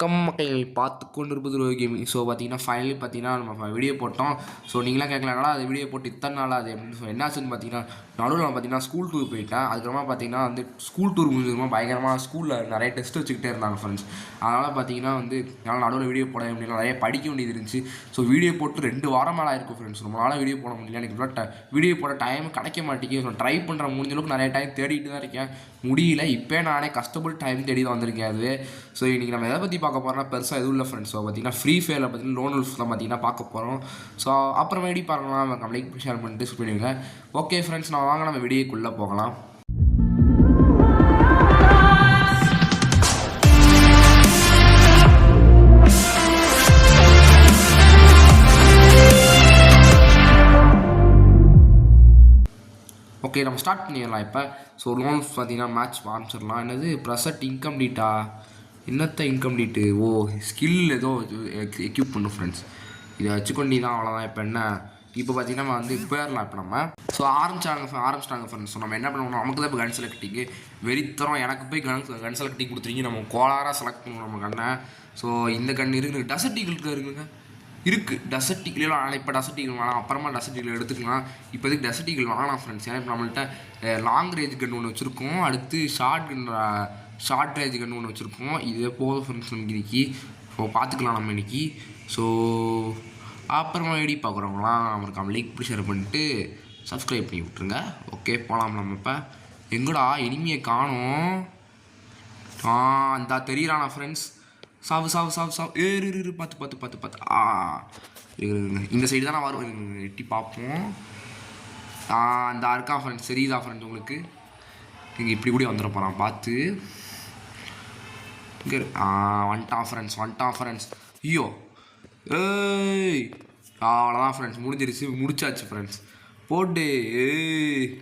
வணக்கம் மக்கள் பார்த்து கொண்டிருப்பது ரோஹி கேமிங். ஸோ பார்த்தீங்கன்னா ஃபைனலி பார்த்தீங்கன்னா நம்ம வீடியோ போட்டோம். ஸோ நீங்களாம் கேட்கலனால அது வீடியோ போட்டு இத்தனை நாள் அது அப்படின்னு சொல்லி என்னாச்சுன்னு பார்த்தீங்கன்னா நடுவில் நான் பார்த்தீங்கன்னா ஸ்கூல் டூர் போயிட்டேன். அதுக்கப்புறமா பார்த்தீங்கன்னா வந்து ஸ்கூல் டூர் முடிஞ்சதுமா பயங்கரமாக ஸ்கூலில் நிறைய டெஸ்ட் வச்சுக்கிட்டே இருந்தாங்க ஃப்ரெண்ட்ஸ். அதனால் பார்த்தீங்கன்னா வந்து என்னால் நடுவில் வீடியோ போட முடியல, நிறைய படிக்க வேண்டியது இருந்துச்சு. ஸோ வீடியோ போட்டு 2 வாரம் மேலே ஆயிருக்கும் ஃப்ரெண்ட்ஸ். ரொம்ப நாளாக வீடியோ போட முடியல, எனக்கு வீடியோ போட டைம் கிடைக்க மாட்டேங்குது. ஸோ ட்ரை பண்ணுற முடிஞ்ச அளவுக்கு நிறைய டைம் தேடிட்டு தான் இருக்கேன், முடியல. இப்போ நானே கஷ்டப்பட்டு டைம் தேடி தான் வந்திருக்கேன் அது. ஸோ இன்றைக்கி நம்ம எதை பற்றி பார்க்க போகிறோம்னா பெருசாக எதுவும் இல்லை ஃப்ரெண்ட்ஸ். ஸோ பார்த்தீங்கன்னா ஃப்ரீ ஃபயரில் பார்த்தீங்கன்னா லோன் உல்ஃப் தான் பார்த்தீங்கன்னா பார்க்க போகிறோம். ஸோ அப்புறமேடி பார்க்கலாம், நம்ம லைக் ஷேர் பண்ணிட்டு பண்ணுவீங்க. ஓகே ஃப்ரெண்ட்ஸ், நான் வாங்க நம்ம வீடியோக்குள்ளே போகலாம். ஓகே, நம்ம ஸ்டார்ட் பண்ணிடலாம் இப்போ. ஸோ லோன் பார்த்தீங்கன்னா மேட்ச் ஆரம்பிச்சிடலாம். என்னது ப்ரெசட் இன்கம்ப்ளீட்டா? என்னத்த இன்கம்ப்ளீட்டு? ஓ, ஸ்கில் ஏதோ எக்யூப் பண்ணும் ஃப்ரெண்ட்ஸ். இதை வச்சுக்கொண்டி தான் அவ்வளோதான். இப்போ என்ன, இப்போ பார்த்தீங்கன்னா நம்ம வந்து போயிடலாம். இப்போ நம்ம ஸோ ஆரம்பிச்சிட்டாங்க ஃப்ரெண்ட்ஸ். ஸோ நம்ம என்ன பண்ணுவோம், நமக்கு தான் இப்போ கன் செலக்டிங்கு வெறித்தரம். எனக்கு போய் கன் செலக்டிங் கொடுத்துருங்க, நம்ம கோளாராக செலக்ட் பண்ணுவோம் நம்ம கண்ணை. ஸோ இந்த கன் இருக்குது, டெசர்ட் ஈகிள் இருக்குங்க, இருக்குது டெசர்ட் ஈகிள். ஆனால் இப்போ டெசர்ட் ஈகிள் வேணாம், அப்புறமா டெசர்ட் ஈகிள் எடுத்துக்கலாம். இப்போதைக்கு டெசர்ட் ஈகிள் வேணாம் ஃப்ரெண்ட்ஸ். ஏன்னா இப்போ நம்மள்கிட்ட லாங் ரேஞ்ச் கன் ஒன்று வச்சுருக்கோம், அடுத்து ஷார்ட் ரேஞ்ச் கன் ஒன்று வச்சுருக்கோம். இதே போதும் ஃப்ரெண்ட்ஸ் இன்னைக்கு. ஸோ பார்த்துக்கலாம் நம்ம இன்னைக்கு. ஸோ அப்புறமா எப்படி பார்க்குறவங்களாம் நம்மளுக்கு லைக் ஷேர் பண்ணிட்டு சப்ஸ்கிரைப் பண்ணி விட்ருங்க. ஓகே, போகலாம் நம்ம. இப்போ எங்கடா இனிமையை காணும்? அந்த தெரியுறானா ஃப்ரெண்ட்ஸ்? சாவு ஏறு பார்த்து இந்த சைடு தான் நான் வருவேன், எட்டி பார்ப்போம். அந்த இருக்கா ஃப்ரெண்ட்ஸ், சரிதா ஃப்ரெண்ட்ஸ் உங்களுக்கு? நீங்கள் இப்படி கூட வந்துட போகிறான் பார்த்து. இங்கே வந்துட்டான் ஃப்ரெண்ட்ஸ். ஐயோ ஏய், அவ்வளோதான் ஃப்ரெண்ட்ஸ், முடிச்சாச்சு ஃப்ரெண்ட்ஸ். போட்டு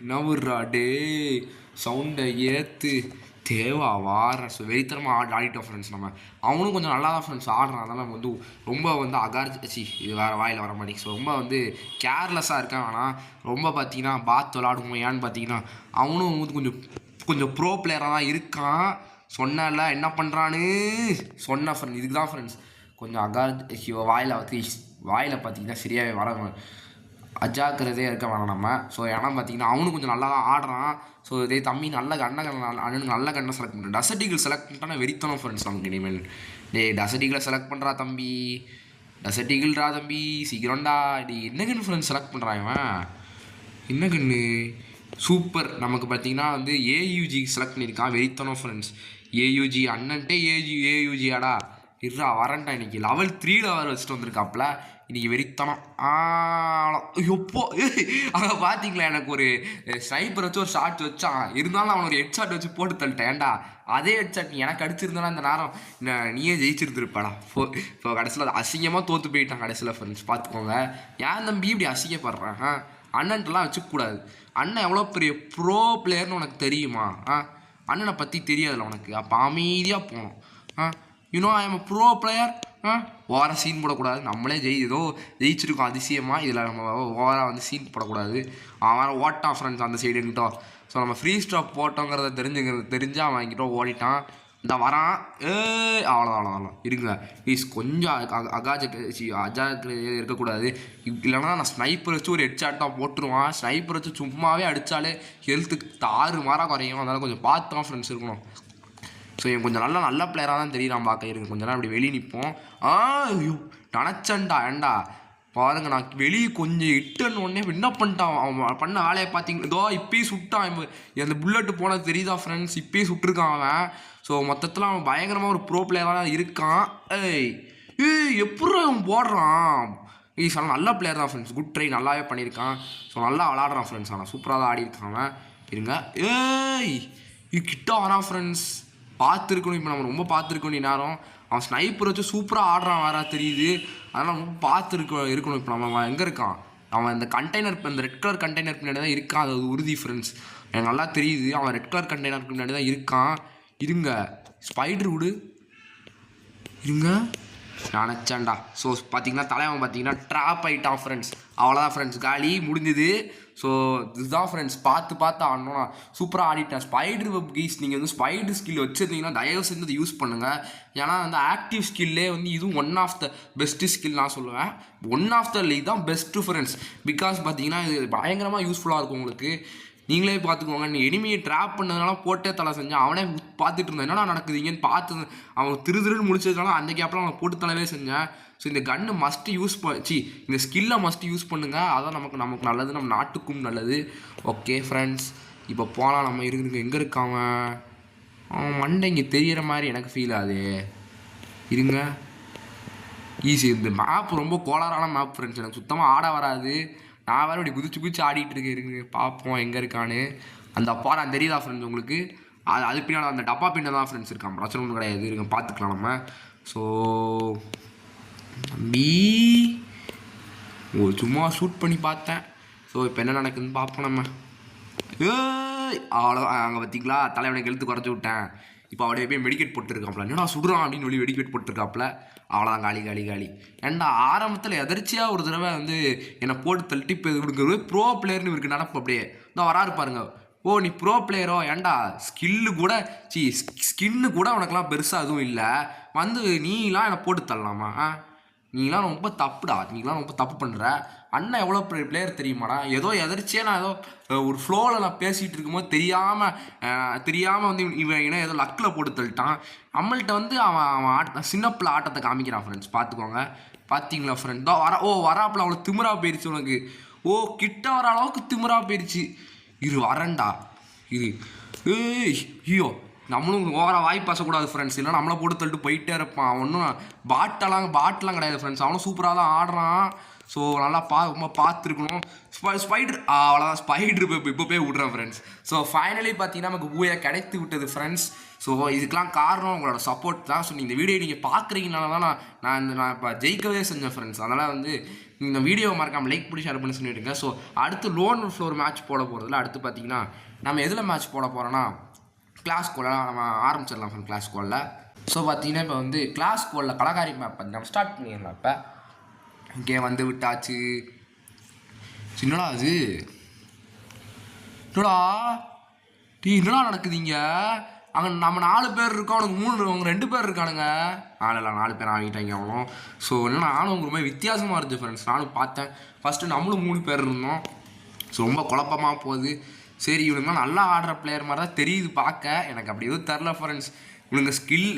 நவுர்றா டே, சவுண்டை ஏற்று தேவா வார. ஸோ வெறித்தரமாக ஆடிட்டோம் ஃப்ரெண்ட்ஸ். நம்ம அவனும் கொஞ்சம் நல்லா தான் ஃப்ரெண்ட்ஸ் ஆடுறான். அதனால் நம்ம வந்து ரொம்ப வந்து இது வேறு வாயில் வர மாட்டேங்குது. ஸோ ரொம்ப வந்து கேர்லெஸ்ஸாக இருக்கான். ஆனால் ரொம்ப பார்த்தீங்கன்னா பாத் விளாடுவோம். ஏன்னு பார்த்தீங்கன்னா அவனும் வந்து கொஞ்சம் ப்ரோ பிளேயராக தான் இருக்கான். சொன்னல என்ன பண்ணுறான்னு சொன்ன ஃப்ரெண்ட். இதுக்கு தான் ஃப்ரெண்ட்ஸ் கொஞ்சம் வாயில் பார்த்தீங்கன்னா சரியாகவே வர அஜாக்கிரதையாக இருக்க வேணாம் நம்ம. ஸோ ஏன்னா பார்த்தீங்கன்னா அவனும் கொஞ்சம் நல்லா தான் ஆடுறான். ஸோ இதே தம்பி அண்ணனுக்கு நல்ல கண்ணை செலக்ட் பண்ணுறேன். டெசர்ட் ஈகிள் செலக்ட் பண்ணிட்டானா வெறித்தனம் ஃப்ரெண்ட்ஸ் நமக்கு இனிமேல். டெசர்ட் ஈகிளை செலக்ட் பண்ணுறா தம்பி, டெசர்ட் ஈகிள்ரா தம்பி, சீக்கிரம்டா. என்ன கன்று ஃப்ரெண்ட்ஸ் செலக்ட் பண்ணுறான் இவன்? என்ன கன்று? சூப்பர். நமக்கு பார்த்தீங்கன்னா வந்து ஏயூஜி செலக்ட் பண்ணியிருக்கான், வெறித்தனம் ஃப்ரெண்ட்ஸ். ஏயூஜி அண்ணன்ட்டே ஏயூஜியாடா இருறா வரேன்டா. இன்றைக்கி லெவல் 3 வச்சுட்டு வந்திருக்காப்புல இன்றைக்கி வெறித்தனம். எப்போ அங்கே பார்த்தீங்களா, எனக்கு ஒரு ஸ்னைப்பர் வச்சு ஒரு ஷாட் வச்சான், இருந்தாலும் அவன் ஒரு ஹெட் ஷாட் வச்சு போட்டு தள்ளிட்டேன். ஏன்டா அதே ஹெட் ஷாட் நீ எனக்கு அடிச்சிருந்தானா இந்த நேரம் நீயே ஜெயிச்சிருந்துருப்பாடா. இப்போ கடைசியில் அது அசிங்கமாக தோற்று போயிட்டான் கடைசியில் ஃப்ரெண்ட்ஸ். பார்த்துக்கோங்க, ஏன் தம்பி இப்படி அசிங்கப்படுறேன்? அண்ணன்ட்டெல்லாம் வச்சுக்கூடாது. அண்ணன் எவ்வளோ பெரிய ப்ரோ பிளேயர்னு உனக்கு தெரியுமா? அண்ணனை பற்றி தெரியாதுல்ல உனக்கு? அப்போ அமைதியாக போகணும். You know I am bro player. ஓவராக சீன் போடக்கூடாது. நம்மளே ஏதோ ஜெயிச்சிருக்கோம் அதிசயமாக. இதில் நம்ம ஓவராக வந்து சீன் போடக்கூடாது. அவன் ஓட்டான் ஃப்ரெண்ட்ஸ் அந்த சைடு எங்கிட்டோம். ஸோ நம்ம ஃப்ரீ ஸ்டாப் போட்டோங்கிறத தெரிஞ்சு அவன் என்கிட்ட ஓடிட்டான். இந்த வரான். அவ்வளோதான் இருங்க ப்ளீஸ். கொஞ்சம் அஜாக்கிரதையாக இருக்கக்கூடாது. இல்லைனா நான் ஸ்னைப்பர் வச்சு ஒரு ஹெட்ஷாட்டாக போட்டுருவான். ஸ்னைப்பர் வச்சு சும்மாவே அடித்தாலே ஹெல்த்துக்கு 6 மாறாக குறையும். அதனால் கொஞ்சம் பார்த்து தான் ஃப்ரெண்ட்ஸ் இருக்கணும். ஸோ இவன் கொஞ்சம் நல்ல பிளேயராக தான் தெரியும் பார்க்க. இருங்க கொஞ்சம் நேரம் அப்படி வெளியே நிற்போம். ஐயோ நினச்சேன்டா, ஏண்டா பாருங்க, நான் வெளியே கொஞ்சம் இட்டுன்னு உடனே என்ன பண்ணிட்டான் அவன் பண்ண வேலையை பார்த்தீங்க. இதோ இப்பயே சுட்டான். அந்த புல்லட்டு போனது தெரியுதா ஃப்ரெண்ட்ஸ்? இப்பயே சுட்டிருக்கான் அவன். ஸோ மொத்தத்தில் அவன் பயங்கரமாக ஒரு ப்ரோ பிளேயராக தான் இருக்கான். எப்படி அவன் போடுறான்? நல்ல பிளேயர் தான் ஃப்ரெண்ட்ஸ். குட் ட்ரை நல்லாவே பண்ணியிருக்கான். ஸோ நல்லா விளாடுறான் ஃப்ரெண்ட்ஸ். ஆனால் சூப்பராக தான் ஆடி இருக்கான் அவன். இருங்க இது கிட்ட வரான் ஃப்ரெண்ட்ஸ். பார்த்துருக்கணும். இப்போ நம்ம ரொம்ப பார்த்துருக்கணும் நேரம். அவன் ஸ்னைப்பர் வச்சு சூப்பராக ஆடுறான் வேற தெரியுது. அதனால் ரொம்ப இருக்கணும். இப்போ நம்ம எங்கே இருக்கான்? அவன் இந்த கண்டெய்னர், இந்த ரெட் கலர் கண்டெய்னர் பின்னாடி தான் இருக்கான். அது உறுதி ஃப்ரெண்ட்ஸ், எனக்கு நல்லா தெரியுது. அவன் ரெட் கலர் கண்டெய்னருக்கு பின்னாடி தான் இருக்கான். இருங்க ஸ்பைடர் விடு, இருங்க நினச்சேன்டா. ஸோ பார்த்தீங்கன்னா தலைவன் பார்த்தீங்கன்னா ட்ராப் ஆகிட்டான் ஃப்ரெண்ட்ஸ். அவ்வளோதான் ஃப்ரெண்ட்ஸ், காலி முடிஞ்சுது. ஸோ இதுதான் ஃப்ரெண்ட்ஸ், பார்த்து ஆடணும். சூப்பராக ஆடிட்டேன். ஸ்பைடர் வெப் கீஸ் நீங்கள் வந்து ஸ்பைடர் ஸ்கில் வச்சுருந்தீங்கன்னா தயவு செஞ்சு அதை யூஸ் பண்ணுங்கள். ஏன்னா வந்து ஆக்டிவ் ஸ்கில்லே வந்து இதுவும் one of the best skill நான் சொல்லுவேன். ஒன் ஆஃப் த இதுதான் பெஸ்ட்டு ஃப்ரெண்ட்ஸ். பிகாஸ் பார்த்தீங்கன்னா இது பயங்கரமாக யூஸ்ஃபுல்லாக இருக்கும் உங்களுக்கு. நீங்களே பார்த்துக்கோங்க. நீ எனிமியை ட்ராப் பண்ணதுனால போட்டே தலை செஞ்சான். அவனே பார்த்துட்டு இருந்தான் என்னடா நடக்குதுங்கன்னு பார்த்து அவன் திருன்னு முடிச்சதுனால அந்த கேப்பில் அவனை போட்டு தலைவே செஞ்சேன். ஸோ இந்த கன்று மஸ்ட்டு யூஸ் இந்த ஸ்கில்லை மஸ்ட்டு யூஸ் பண்ணுங்கள். அதான் நமக்கு நல்லது, நம்ம நாட்டுக்கும் நல்லது. ஓகே ஃப்ரெண்ட்ஸ், இப்போ போகலாம். நம்ம எங்கே இருக்காங்க? அவன் மண்டை இங்கே தெரிகிற மாதிரி எனக்கு ஃபீல் ஆகுது. இருங்க, ஈஸி. இந்த மேப் ரொம்ப கோளாறான மேப் ஃப்ரெண்ட்ஸ். எனக்கு சுத்தமாக ஆட வராது. நான் வேறு இப்படி குதிச்சு ஆடிட்டு இருக்கேன். இருங்க பார்ப்போம் எங்கே இருக்கான்னு. அந்த அப்பா தெரியுதா ஃப்ரெண்ட்ஸ் உங்களுக்கு? அது பின்னாடி அந்த டப்பா பின்ன தான் ஃப்ரெண்ட்ஸ் இருக்கான். பிரச்சனை ஒன்றும் கிடையாது. இருங்க பார்த்துக்கலாம் நம்ம. ஸோ தம்பி சும்மா ஷூட் பண்ணி பார்த்தேன். ஸோ இப்போ என்ன நடக்குதுன்னு பார்ப்போம் நம்ம. அவ்வளோதான். அங்கே பார்த்தீங்களா, தலைவனுக்கு எழுத்து குறைச்சி விட்டேன். இப்போ அப்படியே போய் மெடிக்கேட் போட்டுருக்காப்புல. என்னடா சுடுறான் அப்படின்னு சொல்லி மெடிக்கேட் போட்டுருக்காப்புல. அவ்வளோதான், காலி. ஏன்டா ஆரம்பத்தில் எதர்ச்சியாக ஒரு தடவை வந்து என்னை போட்டு தள்ளிட்டு இப்போ இவருக்கு ப்ரோ பிளேயர்னு இவருக்கு நடப்பு. அப்படியே தான் வராரு பாருங்க. ஓ நீ ப்ரோ பிளேயரோ? ஏன்டா ஸ்கின்னு கூட உனக்கெல்லாம் பெருசாக எதுவும் இல்லை. வந்து நீலாம் என்னை போட்டு தள்ளலாமா? நீங்களாம் ரொம்ப தப்புடா. நீங்களாம் ரொம்ப தப்பு பண்ணுற. அண்ணன் எவ்வளோ பிளேயர் தெரியுமாடா? ஏதோ எதர்ச்சியாக நான் ஏதோ ஒரு ஃப்ளோவில் நான் பேசிகிட்டு இருக்கும்போது தெரியாமல் வந்து இவன் ஏதோ லக்கில் போட்டு தள்ளிட்டான். நம்மள்கிட்ட வந்து அவன் சின்ன பிள்ளை ஆட்டத்தை காமிக்கிறான் ஃப்ரெண்ட்ஸ். பார்த்துக்கோங்க. பார்த்தீங்களா ஃப்ரெண்ட்? வராப்பில் அவ்வளோ திமிரா போயிடுச்சு உனக்கு. ஓ கிட்ட வர அளவுக்கு திமிரா போயிடுச்சு. வரேன்டா. ஐயோ நம்மளும் ஓவராக வாய் பேசக்கூடாது ஃப்ரெண்ட்ஸ். இல்லை நம்மளை போட்டு தள்ளிட்டு போயிட்டே இருப்பான். ஒன்றும் பாட்டெல்லாம் கிடையாது ஃப்ரெண்ட்ஸ். அவனும் சூப்பராக தான் ஆடுறான். ஸோ நல்லா ரொம்ப பார்த்துருக்கணும். ஸ்பைடர் அவ்வளோதான். ஸ்பைடர் இப்போ போய் விட்றேன் ஃப்ரெண்ட்ஸ். ஸோ ஃபைனலி பார்த்தீங்கன்னா நமக்கு பூயா கிடைத்து விட்டது ஃப்ரெண்ட்ஸ். ஸோ இதுக்கெலாம் காரணம் உங்களோட சப்போர்ட் தான். ஸோ இந்த வீடியோ நீங்கள் பார்க்குறீங்கனால தான் நான் இப்போ ஜெயிக்கவே செஞ்சேன் ஃப்ரெண்ட்ஸ். அதனால் வந்து இந்த வீடியோவை மறக்காமல் லைக் பண்ணி ஷேர் பண்ணி சொல்லிவிடுங்க. ஸோ அடுத்து லோன் ஃப்ளோர் மேட்ச் போட போகிறதுல அடுத்து பார்த்தீங்கன்னா நம்ம எதில் மேட்ச் போட போகிறோன்னா கிளாஸ் கோலில் நம்ம ஆரம்பிச்சிடலாம் ஃப்ரெண்ட். கிளாஸ் கோலில் ஸோ பார்த்தீங்கன்னா இப்போ வந்து கிளாஸ் கோலில் கலகாரி மேப் நம்ம ஸ்டார்ட் பண்ணிடலாம். இப்போ ஓகே வந்து விட்டாச்சு. என்னடா அது? என்னடா நடக்குதுங்க? அங்கே நம்ம 4 பேர் இருக்கோம். அவனுக்கு 2 பேர் இருக்கானுங்க. 4 பேர் ஆகிட்டாங்க அவனும். ஸோ என்னன்னா நானும் உங்களுக்கு ரொம்ப வித்தியாசமாக இருந்துச்சு ஃப்ரெண்ட்ஸ். நானும் பார்த்தேன். ஃபஸ்ட்டு நம்மளும் 3 பேர் இருந்தோம். ஸோ ரொம்ப குழப்பமாக போகுது. சரி இவனுங்க நல்லா ஆடுற பிளேயர் மாதிரி தான் தெரியுது பார்க்க. எனக்கு அப்படி எதுவும் தெரில ஃப்ரெண்ட்ஸ்.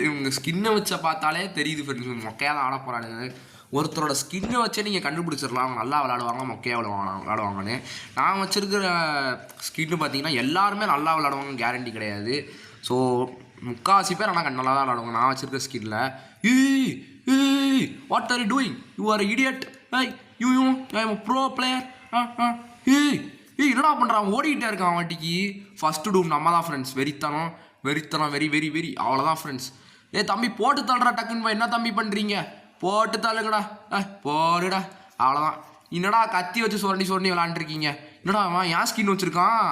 இவங்க ஸ்கின்னை வச்ச பார்த்தாலே தெரியுது ஃப்ரெண்ட்ஸ். மொக்கையாக தான் ஆட போகிறானுங்க. ஒருத்தரோட ஸ்கின்னை வச்சே நீங்கள் கண்டுபிடிச்சிடலாம் அவங்க நல்லா விளாடுவாங்க மொக்கையாக விளாடுவாங்கன்னு. நான் வச்சுருக்கிற ஸ்கின்னு பார்த்தீங்கன்னா எல்லாருமே நல்லா விளாடுவாங்க கேரண்டி கிடையாது. ஸோ முக்கால்வாசி பேர் ஆனால் நல்லா தான் விளாடுவாங்க நான் வச்சுருக்க ஸ்கின்னில். What are you doing? You are idiot. You pro player. என்னடா பண்ணுறான்? ஓடிக்கிட்டே இருக்கான் வாட்டிக்கு. ஃபஸ்ட்டு டூம் நம்ம தான் ஃப்ரெண்ட்ஸ். வெறித்தனம் வெரி அவ்வளோதான் ஃப்ரெண்ட்ஸ். தம்பி போட்டு தள்ளுறா டக்குன்னு. என்ன தம்பி பண்ணுறீங்க? போட்டு தள்ளுங்கடா. போடுடா. அவ்வளோதான். என்னடா கத்தி வச்சு சுரண்டி விளாண்டுருக்கீங்க? என்னடா அவன் ஏன் ஸ்கின் வச்சுருக்கான்?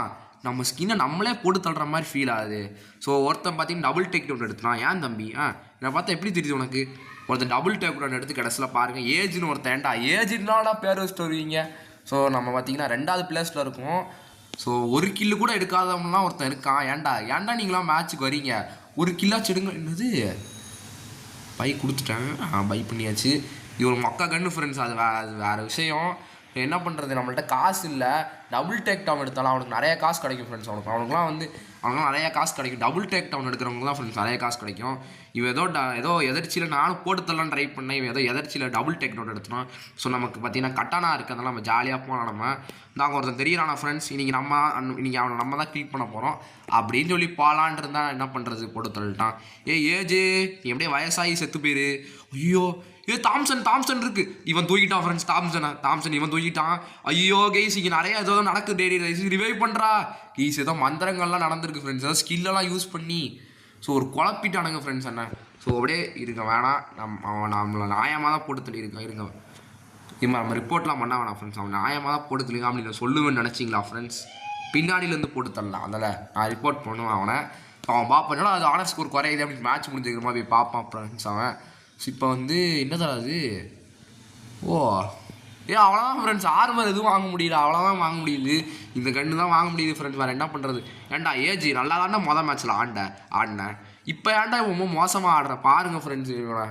நம்ம ஸ்கின்னை நம்மளே போட்டு தள்ளுற மாதிரி ஃபீல் ஆகுது. ஸோ ஒருத்தன் பார்த்தீங்கன்னா டபுள் டேக் டவுன் எடுத்துனான். ஏன் தம்பி? என்னை பார்த்தா எப்படி தெரியுது உனக்கு? ஒருத்தன் டபுள் டேக் டவுன் எடுத்து கடைசியில் பாருங்கள் ஏஜ்னு ஒருத்தன்டா. ஏஜ்னாடா பேர் வச்சுட்டு வருவீங்க. ஸோ நம்ம பார்த்தீங்கன்னா 2வது பிளேஸில் இருக்கும். ஸோ ஒரு கில்லு கூட எடுக்காதவங்களாம் ஒருத்தன் இருக்கான். ஏன்டா நீங்களாம் மேட்ச்சுக்கு வரீங்க? ஒரு கில்லாச்சு எடுங்க. என்னது பை கொடுத்துட்டேன். பை பண்ணியாச்சு. இது ஒரு மொக்க கன்று ஃப்ரெண்ட்ஸ். அது வேறு விஷயம். என்ன பண்ணுறது, நம்மள்ட்ட காசு இல்லை. டபுள் டேக் டவுன் எடுத்தாலும் அவனுக்கு நிறைய காசு கிடைக்கும் ஃப்ரெண்ட்ஸ். அவனுக்குலாம் நிறைய காசு கிடைக்கும். டபுள் டேக் டவுன் எடுக்கிறவங்க தான் ஃப்ரெண்ட்ஸ் நிறைய காசு கிடைக்கும். இவன் ஏதோ எதர்ச்சியில் நானும் போட்டு தரலான்னு ட்ரை பண்ணேன். இவன் ஏதோ எதர்ச்சியில் டபுள் டேக் டவுன் எடுத்துனோம். ஸோ நமக்கு பார்த்தீங்கன்னா கட்டானா இருக்கிறதுனால நம்ம ஜாலியாக போனோம். நாங்கள் ஒருத்தன் தெரியறானா ஃப்ரெண்ட்ஸ். இன்றைக்கி அவனை நம்ம தான் கிளிக் பண்ண போகிறோம் அப்படின்னு சொல்லி போகலான் இருந்தால் என்ன பண்ணுறது, போட்டு தள்ளிட்டான். ஏஜே நீ எப்படியே வயசாகி செத்து போயிரு. ஐயோ தாம்சன் இருக்கு. இவன் தூக்கிட்டான் ஃப்ரெண்ட்ஸ். தாம்சன் இவன் தூக்கிட்டான். ஐயோ கைஸ் இங்கே நிறைய ஏதோ நடக்குது. டெய்லி ரிவைவ் பண்ணுறா கைஸ். ஏதோ மந்திரங்கள்லாம் நடந்திருக்கு ஃப்ரெண்ட்ஸ். ஏதோ ஸ்கில்லெல்லாம் யூஸ் பண்ணி ஸோ ஒரு குழப்பிட்டானுங்க ஃப்ரெண்ட்ஸ் என்ன. ஸோ அப்படியே இருக்க வேணாம். நம்மளை நியாயமாக தான் போட்டு இருங்க. நம்ம ரிப்போர்ட்லாம் பண்ண வேணாம் ஃப்ரெண்ட்ஸ். அவன் நியாயமாக தான் போட்டு தள்ளிங்க அப்படின்னு சொல்லுவேன்னு நினச்சிங்களா ஃப்ரெண்ட்ஸ்? பின்னாடியிலேருந்து போட்டு தள்ளலாம். அதில் நான் ரிப்போர்ட் பண்ணுவேன் அவனை. அவன் பார்ப்பேன்னா அது ஆனர் ஸ்கோர் குறையுது அப்படின்னு மேட்ச் முடிஞ்சுக்கிற மாதிரி போய் பார்ப்பான் ஃப்ரெண்ட்ஸ் அவன். ஸோ இப்போ வந்து என்ன தராது? ஓ அவ்வளோதான் ஃப்ரெண்ட்ஸ், ஆர்மர் எதுவும் வாங்க முடியல, அவ்வளோதான் வாங்க முடியுது. இந்த கன்று தான் வாங்க முடியுது ஃப்ரெண்ட்ஸ், வேறு என்ன பண்ணுறது? ஏன்டா ஏஜி நல்லா தாண்டா மொதல் மேட்ச்சில் ஆடினேன். இப்போ ஏன்டா ரொம்ப மோசமாக ஆடுறேன் பாருங்கள் ஃப்ரெண்ட்ஸ். இவனோட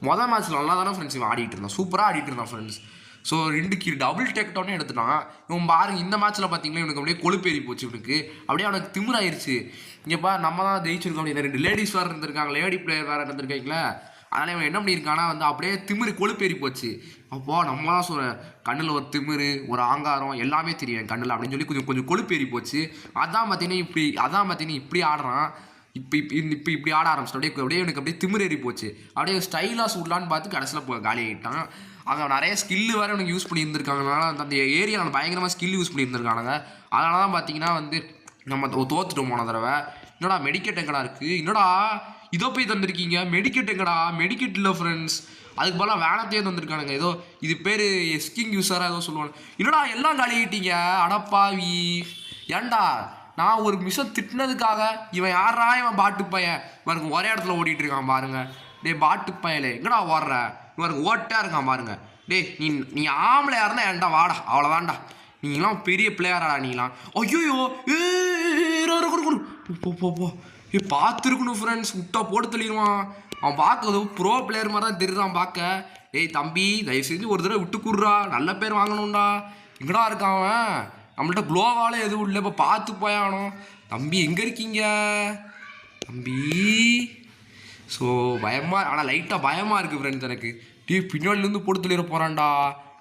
மொதல் மேட்ச்சில் நல்லா தானே ஃப்ரெண்ட்ஸ் இவன் ஆடிட்டு இருந்தான், சூப்பராக ஆடிட்டு இருந்தான் ஃப்ரெண்ட்ஸ். ஸோ 2 கில் டபுள் டேக்டவுனே எடுத்துட்டான் இவன் பாருங்க. இந்த மேட்ச்சில் பார்த்தீங்கன்னா இவனுக்கு அப்படியே கொழுப்பேறி போச்சு, இவனுக்கு அப்படியே அவனுக்கு திமிராயிருச்சு. இங்கேப்பா நம்ம தான் ஜெயிச்சிருக்கோம் அப்படின்னா 2 லேடிஸ் வேறு இருந்திருக்காங்க, லேடி பிளேயர் வேறு இருந்திருக்காங்களே. அதனால் இவன் என்ன பண்ணியிருக்கானா வந்து அப்படியே திமிரு கொழுப்பேறி போச்சு. அப்போது நம்ம தான் சொல்கிறேன், கண்ணில் ஒரு திமிரு ஒரு ஆங்காரம் எல்லாமே தெரியும் கண்ணில் அப்படின்னு சொல்லி கொஞ்சம் கொஞ்சம் கொழுப்பேறி போச்சு. அதான் பார்த்தீங்கன்னா இப்படி ஆடுறான். இப்போ இப்படி ஆட ஆரம்பிச்சிட்டு அப்படியே எனக்கு அப்படியே திமிரேறி போச்சு. அப்படியே ஸ்டைலாக சூடலான்னு பார்த்து கடைசியில் காலி ஆகிட்டான். அங்கே நிறைய ஸ்கில்லு வேறு எனக்கு யூஸ் பண்ணியிருந்திருக்காங்கனால அந்த ஏரியாவில் பயங்கரமாக ஸ்கில் யூஸ் பண்ணியிருந்திருக்கானுங்க. அதனால தான் பார்த்தீங்கன்னா வந்து நம்ம தோத்துட்டோம் போன தடவை. என்னடா மெடிக்கெட் எங்கடா இருக்குது? என்னடா இதோ போய் தந்திருக்கீங்க மெடிக்கெட் எங்கடா? மெடிக்கெட் இல்லை ஃப்ரெண்ட்ஸ், அதுக்கு போல வேணத்தையே தந்திருக்கானுங்க. ஏதோ இது பேர் எஸ்கிங் யூஸராக ஏதோ சொல்லுவாங்க. என்னடா எல்லாம் காலி ஆகிட்டீங்க அடப்பாவி. ஏன்டா நான் ஒரு மிஷன் திட்டினதுக்காக இவன் யாரா இவன் பாட்டு பையன் இவனுக்கு ஒரே இடத்துல ஓடிட்டு இருக்கான் பாருங்க. டே பாட்டு பையலே எங்கடா ஓடுற? இவனுக்கு ஓட்டா இருக்கான் பாருங்க. டே நீ ஆம்பளை யாருன்னா ஏன்டா வாடா, அவ்வளோதான்டா. நீங்களாம் பெரிய பிளேயராடா நீங்களாம். ஐயோ போ பார்த்துருக்கணும் ஃப்ரெண்ட்ஸ், விட்டா போட்டு தள்ளிடுவான். அவன் பார்க்க ப்ரோ பிளேயர் மாதிரி தான் தெரியுறான் பார்க்க. ஏய் தம்பி தயவு செஞ்சு ஒரு தடவை விட்டு கூடுறா, நல்ல பேர் வாங்கணும்டா. எங்கடா இருக்கான் அவன்? நம்மள்ட்ட க்ளோவால் எதுவும் இல்லை, இப்போ பார்த்து போயானோம். தம்பி எங்கே இருக்கீங்க தம்பி? ஸோ பயமாக, ஆனால் லைட்டாக பயமாக இருக்குது ஃப்ரெண்ட்ஸ் எனக்கு. பின்னாடிலேருந்து போட்டு தள்ளிட போகிறான்டா.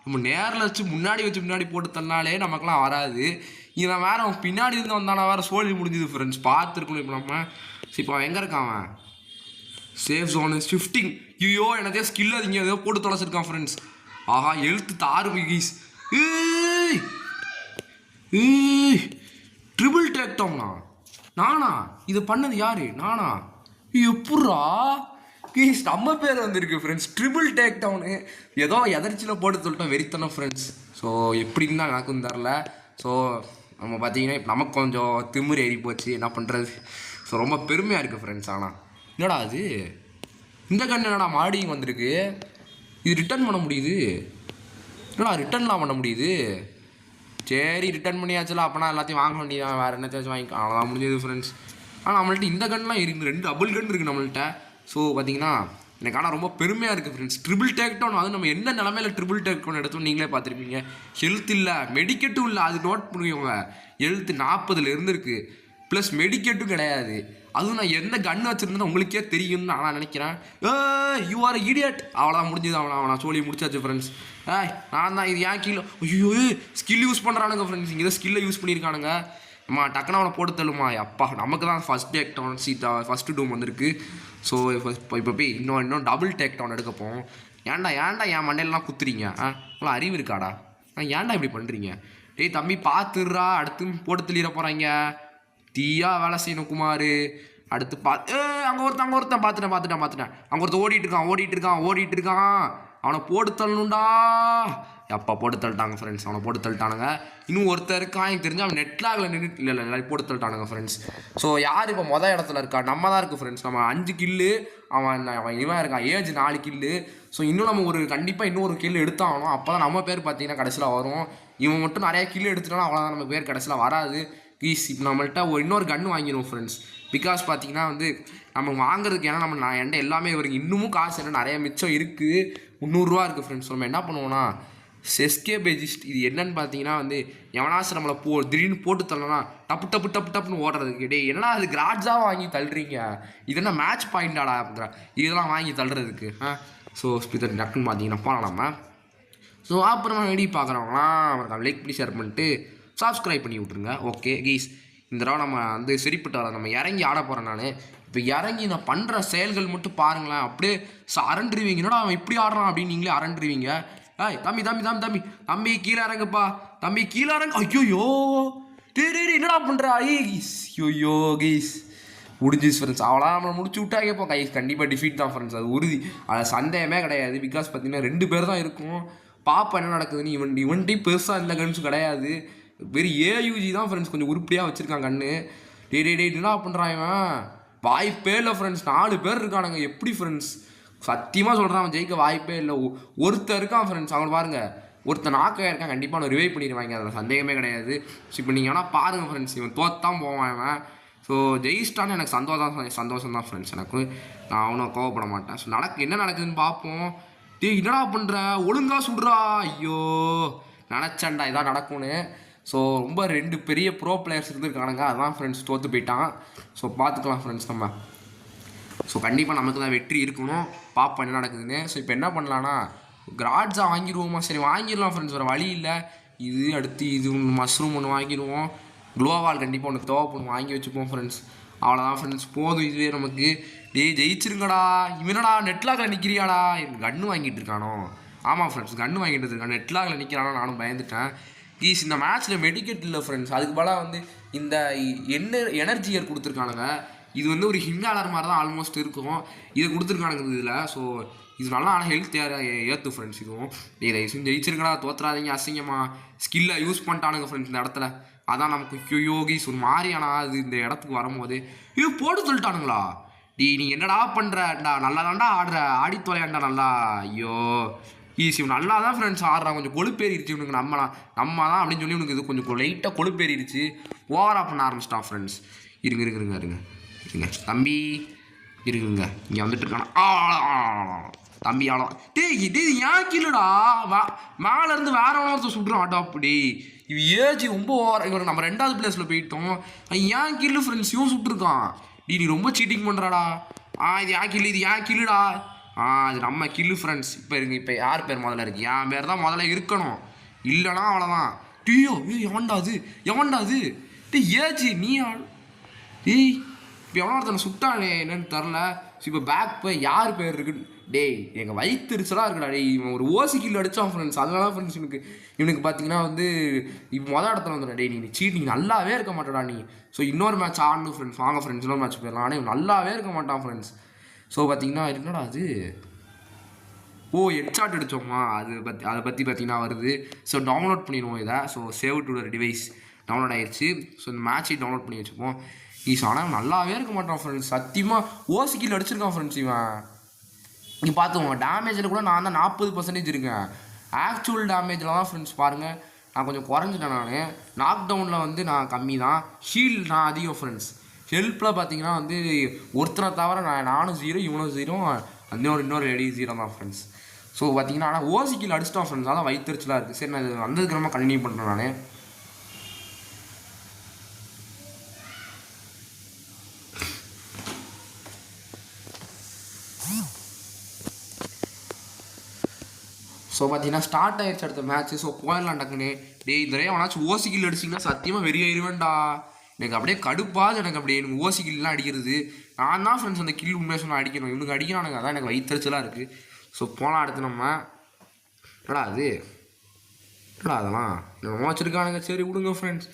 நம்ம நேரில் வச்சு முன்னாடி போட்டு தள்ளினாலே நமக்குலாம் வராது. இவன் வேறு அவன் பின்னாடி இருந்து வந்தானா வேறு சோழி முடிஞ்சுது ஃப்ரெண்ட்ஸ், பார்த்துருக்கணும். இப்போ நம்ம இப்போ அவன் எங்கே இருக்கான்? அவன் சேஃப் ஜோனு ஷிஃப்டிங். ஐயோ எனதே ஸ்கில் அது இங்கே ஏதோ போட்டு தொலைச்சிருக்கான் ஃப்ரெண்ட்ஸ். ஆஹா எழுத்து தாறு மிகிஸ். ட்ரிபிள் டேக்டவுனா? நானா இது பண்ணது? யாரு நானா? எப்பட்றா கீஸ் நம்ம பேர் வந்திருக்கு ஃப்ரெண்ட்ஸ், ட்ரிபிள் டேக்டவுனு. ஏதோ எதர்ச்சியில் போட்டு சொல்லிட்டோம் வெறித்தனம் ஃப்ரெண்ட்ஸ். ஸோ எப்படின்னு தான் எனக்கும் தெரில. ஸோ நம்ம பார்த்தீங்கன்னா இப்போ நமக்கு கொஞ்சம் திமிரு ஏறி போச்சு, என்ன பண்ணுறது? ஸோ ரொம்ப பெருமையாக இருக்குது ஃப்ரெண்ட்ஸ். ஆனால் என்னடா அது இந்த கண்ணு என்னடா மறுபடியும் வந்திருக்கு? இது ரிட்டர்ன் பண்ண முடியுது? என்னடா ரிட்டர்ன்லாம் பண்ண முடியுது? சரி ரிட்டர்ன் பண்ணியாச்சுல, அப்போனா எல்லாத்தையும் வாங்க வேண்டியதான், வேறு என்னத்தாச்சும் வாங்கிக்கலாம், அவ்வளோதான் முடிஞ்சது ஃப்ரெண்ட்ஸ். ஆனால் நம்மள்ட்ட இந்த கன்லாம் இருக்குது, 2 டபுள் கன் இருக்குது நம்மள்ட்ட. ஸோ பார்த்தீங்கன்னா எனக்கு ஆனால் ரொம்ப பெருமையாக இருக்குது ஃப்ரெண்ட்ஸ். ட்ரிபிள் டேக்டவுன், அது நம்ம என்ன நிலமையில ட்ரிபிள் டேக்டவுன் எடுத்தோம் நீங்களே பார்த்துருப்பீங்க. ஹெல்த் இல்லை, மெடிக்கெட்டும் இல்லை, அது நோட் பண்ணுவீங்க. ஹெல்த் 40 இருந்திருக்கு, ப்ளஸ் மெடிக்கெட்டும் கிடையாது. அதுவும் நான் எந்த கன்று வச்சுருந்தேன்னு உங்களுக்கே தெரியும்னு நான் நினைக்கிறேன். You are idiot. அவ்வளோதான் முடிஞ்சது, அவனை சொல்லி முடிச்சாச்சு ஃப்ரெண்ட்ஸ். நான் தான் இது ஏன் கீழே ஐயோ ஸ்கில் யூஸ் பண்ணுறானுங்க ஃப்ரெண்ட்ஸ். இங்கே தான் ஸ்கில்லை யூஸ் பண்ணியிருக்கானுங்க. அம்மா டக்குன்னு அவனை போட்டு தள்ளுமா. அப்பா நமக்கு தான் ஃபஸ்ட் டேக்டவுன் ஃபஸ்ட்டு டூம் வந்திருக்கு. ஸோ இப்போ போய் இன்னும் டபுள் டேக்டவுன் எடுக்கப்போம். ஏன்டா என் மண்டையிலலாம் குத்துறீங்க? உங்களை அறிவு இருக்காடா? ஏன்டா இப்படி பண்ணுறீங்க? டேய் தம்பி பார்த்துடுறா, அடுத்து போட்டு தள்ளிட போகிறாங்க. தீயா வேலை செய்யணும் குமார். அடுத்து அங்கே ஒருத்தன் பார்த்துட்டேன். அங்கே ஒருத்தன் ஓடிட்டு இருக்கான். அவனை போட்டு தள்ளணும்டா. எப்போ போட்டு தள்ளிட்டாங்க ஃப்ரெண்ட்ஸ், அவனை போட்டு தள்ளிட்டானுங்க. இன்னும் ஒருத்தர் இருக்கான், எனக்கு தெரிஞ்சு அவன் நெட்லாகில் நின்றுட்டு இல்லை போட்டு தள்ளிட்டானுங்க ஃப்ரெண்ட்ஸ். ஸோ யார் இப்போ மொதல் இடத்துல இருக்கா? நம்ம தான் இருக்குது ஃப்ரெண்ட்ஸ். நம்ம 5 கில்லு, அவன் இவன் இருக்கான் ஏஜ் 4 கில்லு. ஸோ இன்னும் நம்ம கண்டிப்பாக இன்னும் ஒரு கில்லு எடுத்தாகணும். அப்போ தான் நம்ம பேர் பார்த்தீங்கன்னா கடைசியில் வரும். இவன் மட்டும் நிறையா கில்லு எடுத்துட்டோன்னா அவ்வளோதான் நம்ம பேர் கடைசியில் வராது. இப்போ நம்மள்ட்ட இன்னொரு கன்று வாங்கிடுவோம் ஃப்ரெண்ட்ஸ். பிகாஸ் பார்த்தீங்கன்னா வந்து நம்ம வாங்குறதுக்கு ஏன்னா நான் என்கிட்ட எல்லாமே வரும். இன்னமும் காசு என்ன நிறைய மிச்சம் இருக்குது, 300 ரூபா இருக்குது ஃப்ரெண்ட்ஸ். நம்ம என்ன பண்ணுவோம்னா எஸ்கே பேஜிஸ்ட், இது என்னன்னு பார்த்தீங்கன்னா வந்து எவனாச்சும் நம்மளை திடீர்னு போட்டு தள்ளனா டப்புன்னு ஓடுறதுக்கு. டே என்னடா அது கிராட்ஸாக வாங்கி தள்ளுறீங்க, இது என்ன மேட்ச் பாயிண்டாடா அப்படிங்கிற இதெல்லாம் வாங்கி தள்ளுறதுக்கு. ஸோ ஸ்பீக்கர் டக்குன்னு பார்த்தீங்கன்னா போகலாம் நம்ம. ஸோ அப்புறமா வீடியோ பார்க்குறவங்களாம் அவருக்கு லைக் பண்ணி ஷேர் பண்ணிட்டு சப்ஸ்கிரைப் பண்ணி விட்ருங்க. ஓகே கீஸ், இந்த தடவை நம்ம வந்து சரிப்பட்டு வர நம்ம இறங்கி ஆட போகிறேன். நான் இப்போ இறங்கி நான் பண்ணுற செயல்கள் மட்டும் பாருங்களேன், அப்படியே அரண்டுருவீங்க. என்னடா அவன் இப்படி ஆடுறான் அப்படின்னு நீங்களே அரண்டுருவீங்க. தம்பி கீழே இறங்குப்பா, தம்பி கீழே இறங்கு. ஐயோயோ டே என்னடா பண்ணுறா? ஐயோ கீஸ் முடிஞ்சிச்சு ஃப்ரெண்ட்ஸ். அவ்வளோ நம்மளை முடிச்சு விட்டாங்க. இப்போ கைஸ் கண்டிப்பாக டிஃபீட் தான் ஃப்ரெண்ட்ஸ், அது உறுதி, அது சந்தேகமே கிடையாது. பிகாஸ் பார்த்தீங்கன்னா 2 பேர் தான் இருக்கும். பாப்பா என்ன நடக்குதுன்னு இவன்ட்டையும் பெருசாக இல்லை கன்ஸ் கிடையாது, வெறும் ஏயூஜி தான் ஃப்ரெண்ட்ஸ், கொஞ்சம் உருப்படியாக வச்சுருக்கான் கண்ணு. டே என்ன பண்ணுறான் இவன்? வாய்ப்பே இல்லை ஃப்ரெண்ட்ஸ், 4 பேர் இருக்கானுங்க. எப்படி ஃப்ரெண்ட்ஸ் சத்தியமாக சொல்கிறான், அவன் ஜெயிக்க வாய்ப்பே இல்லை. ஒருத்தர் இருக்கான் ஃப்ரெண்ட்ஸ், அவன் பாருங்க ஒருத்தர் நாக்காக இருக்கான், கண்டிப்பாக அவனை ரிவைவ் பண்ணிடுவாங்க, அதில் சந்தேகமே கிடையாது. ஸோ இப்போ நீங்கள் வேணால் பாருங்கள் ஃப்ரெண்ட்ஸ், இவன் தோத்தான் போவான் இவன். ஸோ ஜெயிச்சிட்டான்னு எனக்கு சந்தோஷம் தான் ஃப்ரெண்ட்ஸ். எனக்கு நான் அவனும் கோவப்பட மாட்டேன். ஸோ என்ன நடக்குதுன்னு பார்ப்போம். என்னடா பண்ணுற, ஒழுங்காக சுடுறா. ஐயோ நினச்சேன்டா இதான் நடக்கும்னு. ஸோ ரொம்ப 2 பெரிய ப்ரோ பிளேயர்ஸ் இருந்துருக்கானுங்க, அதான் ஃப்ரெண்ட்ஸ் தோற்று போயிட்டான். ஸோ பார்த்துக்கலாம் ஃப்ரெண்ட்ஸ் நம்ம. ஸோ கண்டிப்பாக நமக்கு தான் வெற்றி இருக்கணும். பார்ப்போம் என்ன நடக்குதுன்னு. ஸோ இப்போ என்ன பண்ணலான்னா கிராட்ஸா வாங்கிடுவோமா? சரி வாங்கிடலாம் ஃப்ரெண்ட்ஸ், வேறு வழி இல்லை. இது அடுத்து இது மஷ்ரூம் ஒன்று வாங்கிடுவோம். க்ளோவால் கண்டிப்பாக ஒன்று தேவைப்படும், வாங்கி வச்சுப்போம் ஃப்ரெண்ட்ஸ். அவ்வளோதான் ஃப்ரெண்ட்ஸ், போதும் இதுவே நமக்கு. ஜெயிச்சிருங்கடா. இவனடா நெட்லாகில் நிற்கிறியாடா? கன்று வாங்கிட்டு இருக்கானோ? ஆமாம் ஃப்ரெண்ட்ஸ், கன்று வாங்கிட்டு இருக்கான். நெட்லாகில் நிற்கிறானோ? நானும் பயந்துட்டேன். இந்த மேட்ச்சில் மெடிக்கெட் இல்லை ஃப்ரெண்ட்ஸ், அதுக்கு பதிலாக வந்து இந்த எனர்ஜி இயர் கொடுத்துருக்கானுங்க. இது வந்து ஒரு ஹிண்டாலர் மாதிரி தான் ஆல்மோஸ்ட் இருக்கும், இதை கொடுத்துருக்கானுங்க இதில். ஸோ இது நல்லா ஆனால் ஹெல்த் ஏற்று ஃப்ரெண்ட்ஸ். இதுவும் ஜெயிச்சிருக்கடா, தோத்துறாதீங்க. அசிங்கமா ஸ்கில்லை யூஸ் பண்ணிட்டானுங்க ஃப்ரெண்ட்ஸ் இந்த இடத்துல. அதான் நமக்கு யோகிஸ் ஒரு மாதிரியானா அது இந்த இடத்துக்கு வரும்போது இது போட்டு சொல்லிட்டானுங்களா? நீ என்னடா பண்ணுறடா? நல்லா தான்டா ஆடுற, ஆடி தொலையாண்டா நல்லா. ஐயோ இவன் நல்லா தான் ஃப்ரெண்ட்ஸ் ஆடுறான். கொஞ்சம் கொழுப்பேறிடுச்சு இவனுக்கு. நம்ம தான் அப்படின்னு சொல்லி இவனுக்கு இது கொஞ்சம் லைட்டாக கொழுப்பேறிடுச்சு. ஓவராக பண்ண ஆரம்பிச்சிட்டான் ஃப்ரெண்ட்ஸ். இருங்க தம்பி, இருக்குங்க இங்கே வந்துட்டு இருக்கானா தம்பி? ஆளோ இது ஏன் கில்லுடா? மேலேருந்து வேற ஒருத்தர் சுடுறான் ஆட்டோ. அப்படி இவ ஏஜ் ரொம்ப ஓவர. இவன் நம்ம 2வது பிளேஸில் போயிட்டோம். ஏன் கில்லு ஃப்ரெண்ட்ஸ் இவன் சுட்டுருக்கான். நீ ரொம்ப சீட்டிங் பண்ணுறாடா. இது ஏன் கில்லுடா? அது நம்ம கில்லு ஃப்ரெண்ட்ஸ். இப்போ யார் பேர் முதல்ல இருக்குது? என் பேர் தான் முதல்ல இருக்கணும், இல்லைனா அவ்வளோதான். எவன்டா அது? ஏஜி நீ இப்போ எவனோ ஒருத்தனை சுட்டானே, என்னன்னு தெரில. இப்போ பேக் போய் யார் பேர் இருக்குன்னு எங்கள் வயிற்றுச்சலாக இருக்குடா. இவன் ஒரு ஓசி கில் அடித்தான் ஃப்ரெண்ட்ஸ். அதனால ஃப்ரெண்ட்ஸ் இவனுக்கு பார்த்தீங்கன்னா வந்து இப்போ மொதல் இடத்துல வந்துடும். நீ சீட்டிங் நல்லாவே இருக்க மாட்டேடா நீ. ஸோ இன்னொரு மேட்ச் ஆடணும் ஃப்ரெண்ட்ஸ். வாங்க ஃப்ரெண்ட்ஸ், இன்னொரு மேட்ச் போயிடலாம். ஆனால் இவன் நல்லாவே இருக்க மாட்டான் ஃப்ரெண்ட்ஸ். ஸோ பார்த்தீங்கன்னா என்னடா அது? ஹெட்ஷாட் அடித்தோமா? அதை பற்றி பார்த்தீங்கன்னா வருது. ஸோ டவுன்லோட் பண்ணிடுவோம் இதை. So save to device download ஆகிடுச்சு. ஸோ இந்த மேட்சை டவுன்லோட் பண்ணி வச்சுப்போம். ஆனால் நல்லாவே இருக்க மாட்டான் ஃப்ரெண்ட்ஸ். சத்தியமாக ஓசி கில் அடிச்சிருக்கான் ஃப்ரெண்ட்ஸ் இவன். இங்கே பார்த்துக்கோங்க, டேமேஜில் கூட நான் தான் 40% இருக்கேன். ஆக்சுவல் டேமேஜில் தான் ஃப்ரெண்ட்ஸ் பாருங்கள் நான் கொஞ்சம் குறைஞ்சிட்டேன். நாக் டவுனில் வந்து நான் கம்மி தான், ஷீல்டு நான் அதிகம் ஃப்ரெண்ட்ஸ். ஹெல்ப்பில் பார்த்தீங்கன்னா வந்து ஒருத்தனை தவிர நானும் 0, இவனும் 0, இன்னொரு லேடி 0 தான் ஃப்ரெண்ட்ஸ். ஸோ பார்த்தீங்கன்னா ஆனால் ஓசிக்கில் அடிச்சிட்டோம் ஃப்ரெண்ட்ஸ். அதான் வயிற்றுச்சலாக இருக்குது. சரி நான் இது வந்ததுக்கு ரொம்ப கண்டினியூ பண்ணுறேன் நான். ஸோ பார்த்தீங்கன்னா ஸ்டார்ட் ஆயிடுச்சு அடுத்த மேட்ச்சு. ஸோ போயிடலாம் டக்குன்னு. இந்த அவனாச்சும் ஓசிக்கில் அடிச்சிங்கன்னா சத்தியமாக வெறியாயிருவேன்டா. எனக்கு அப்படியே கடுப்பாது. எனக்கு அப்படியே ஓசிக்கில்லாம் அடிக்கிறது நான் தான் ஃப்ரெண்ட்ஸ். அந்த கில் உண்மையாக சொன்னால் அடிக்கணும், இவனுக்கு அடிக்கிறானுங்க. அதான் எனக்கு வயிற்றுச்சலாக இருக்குது. ஸோ போனால் அடுத்து நம்ம அதெல்லாம் நம்ம வச்சுருக்கானுங்க. சரி விடுங்க ஃப்ரெண்ட்ஸ்.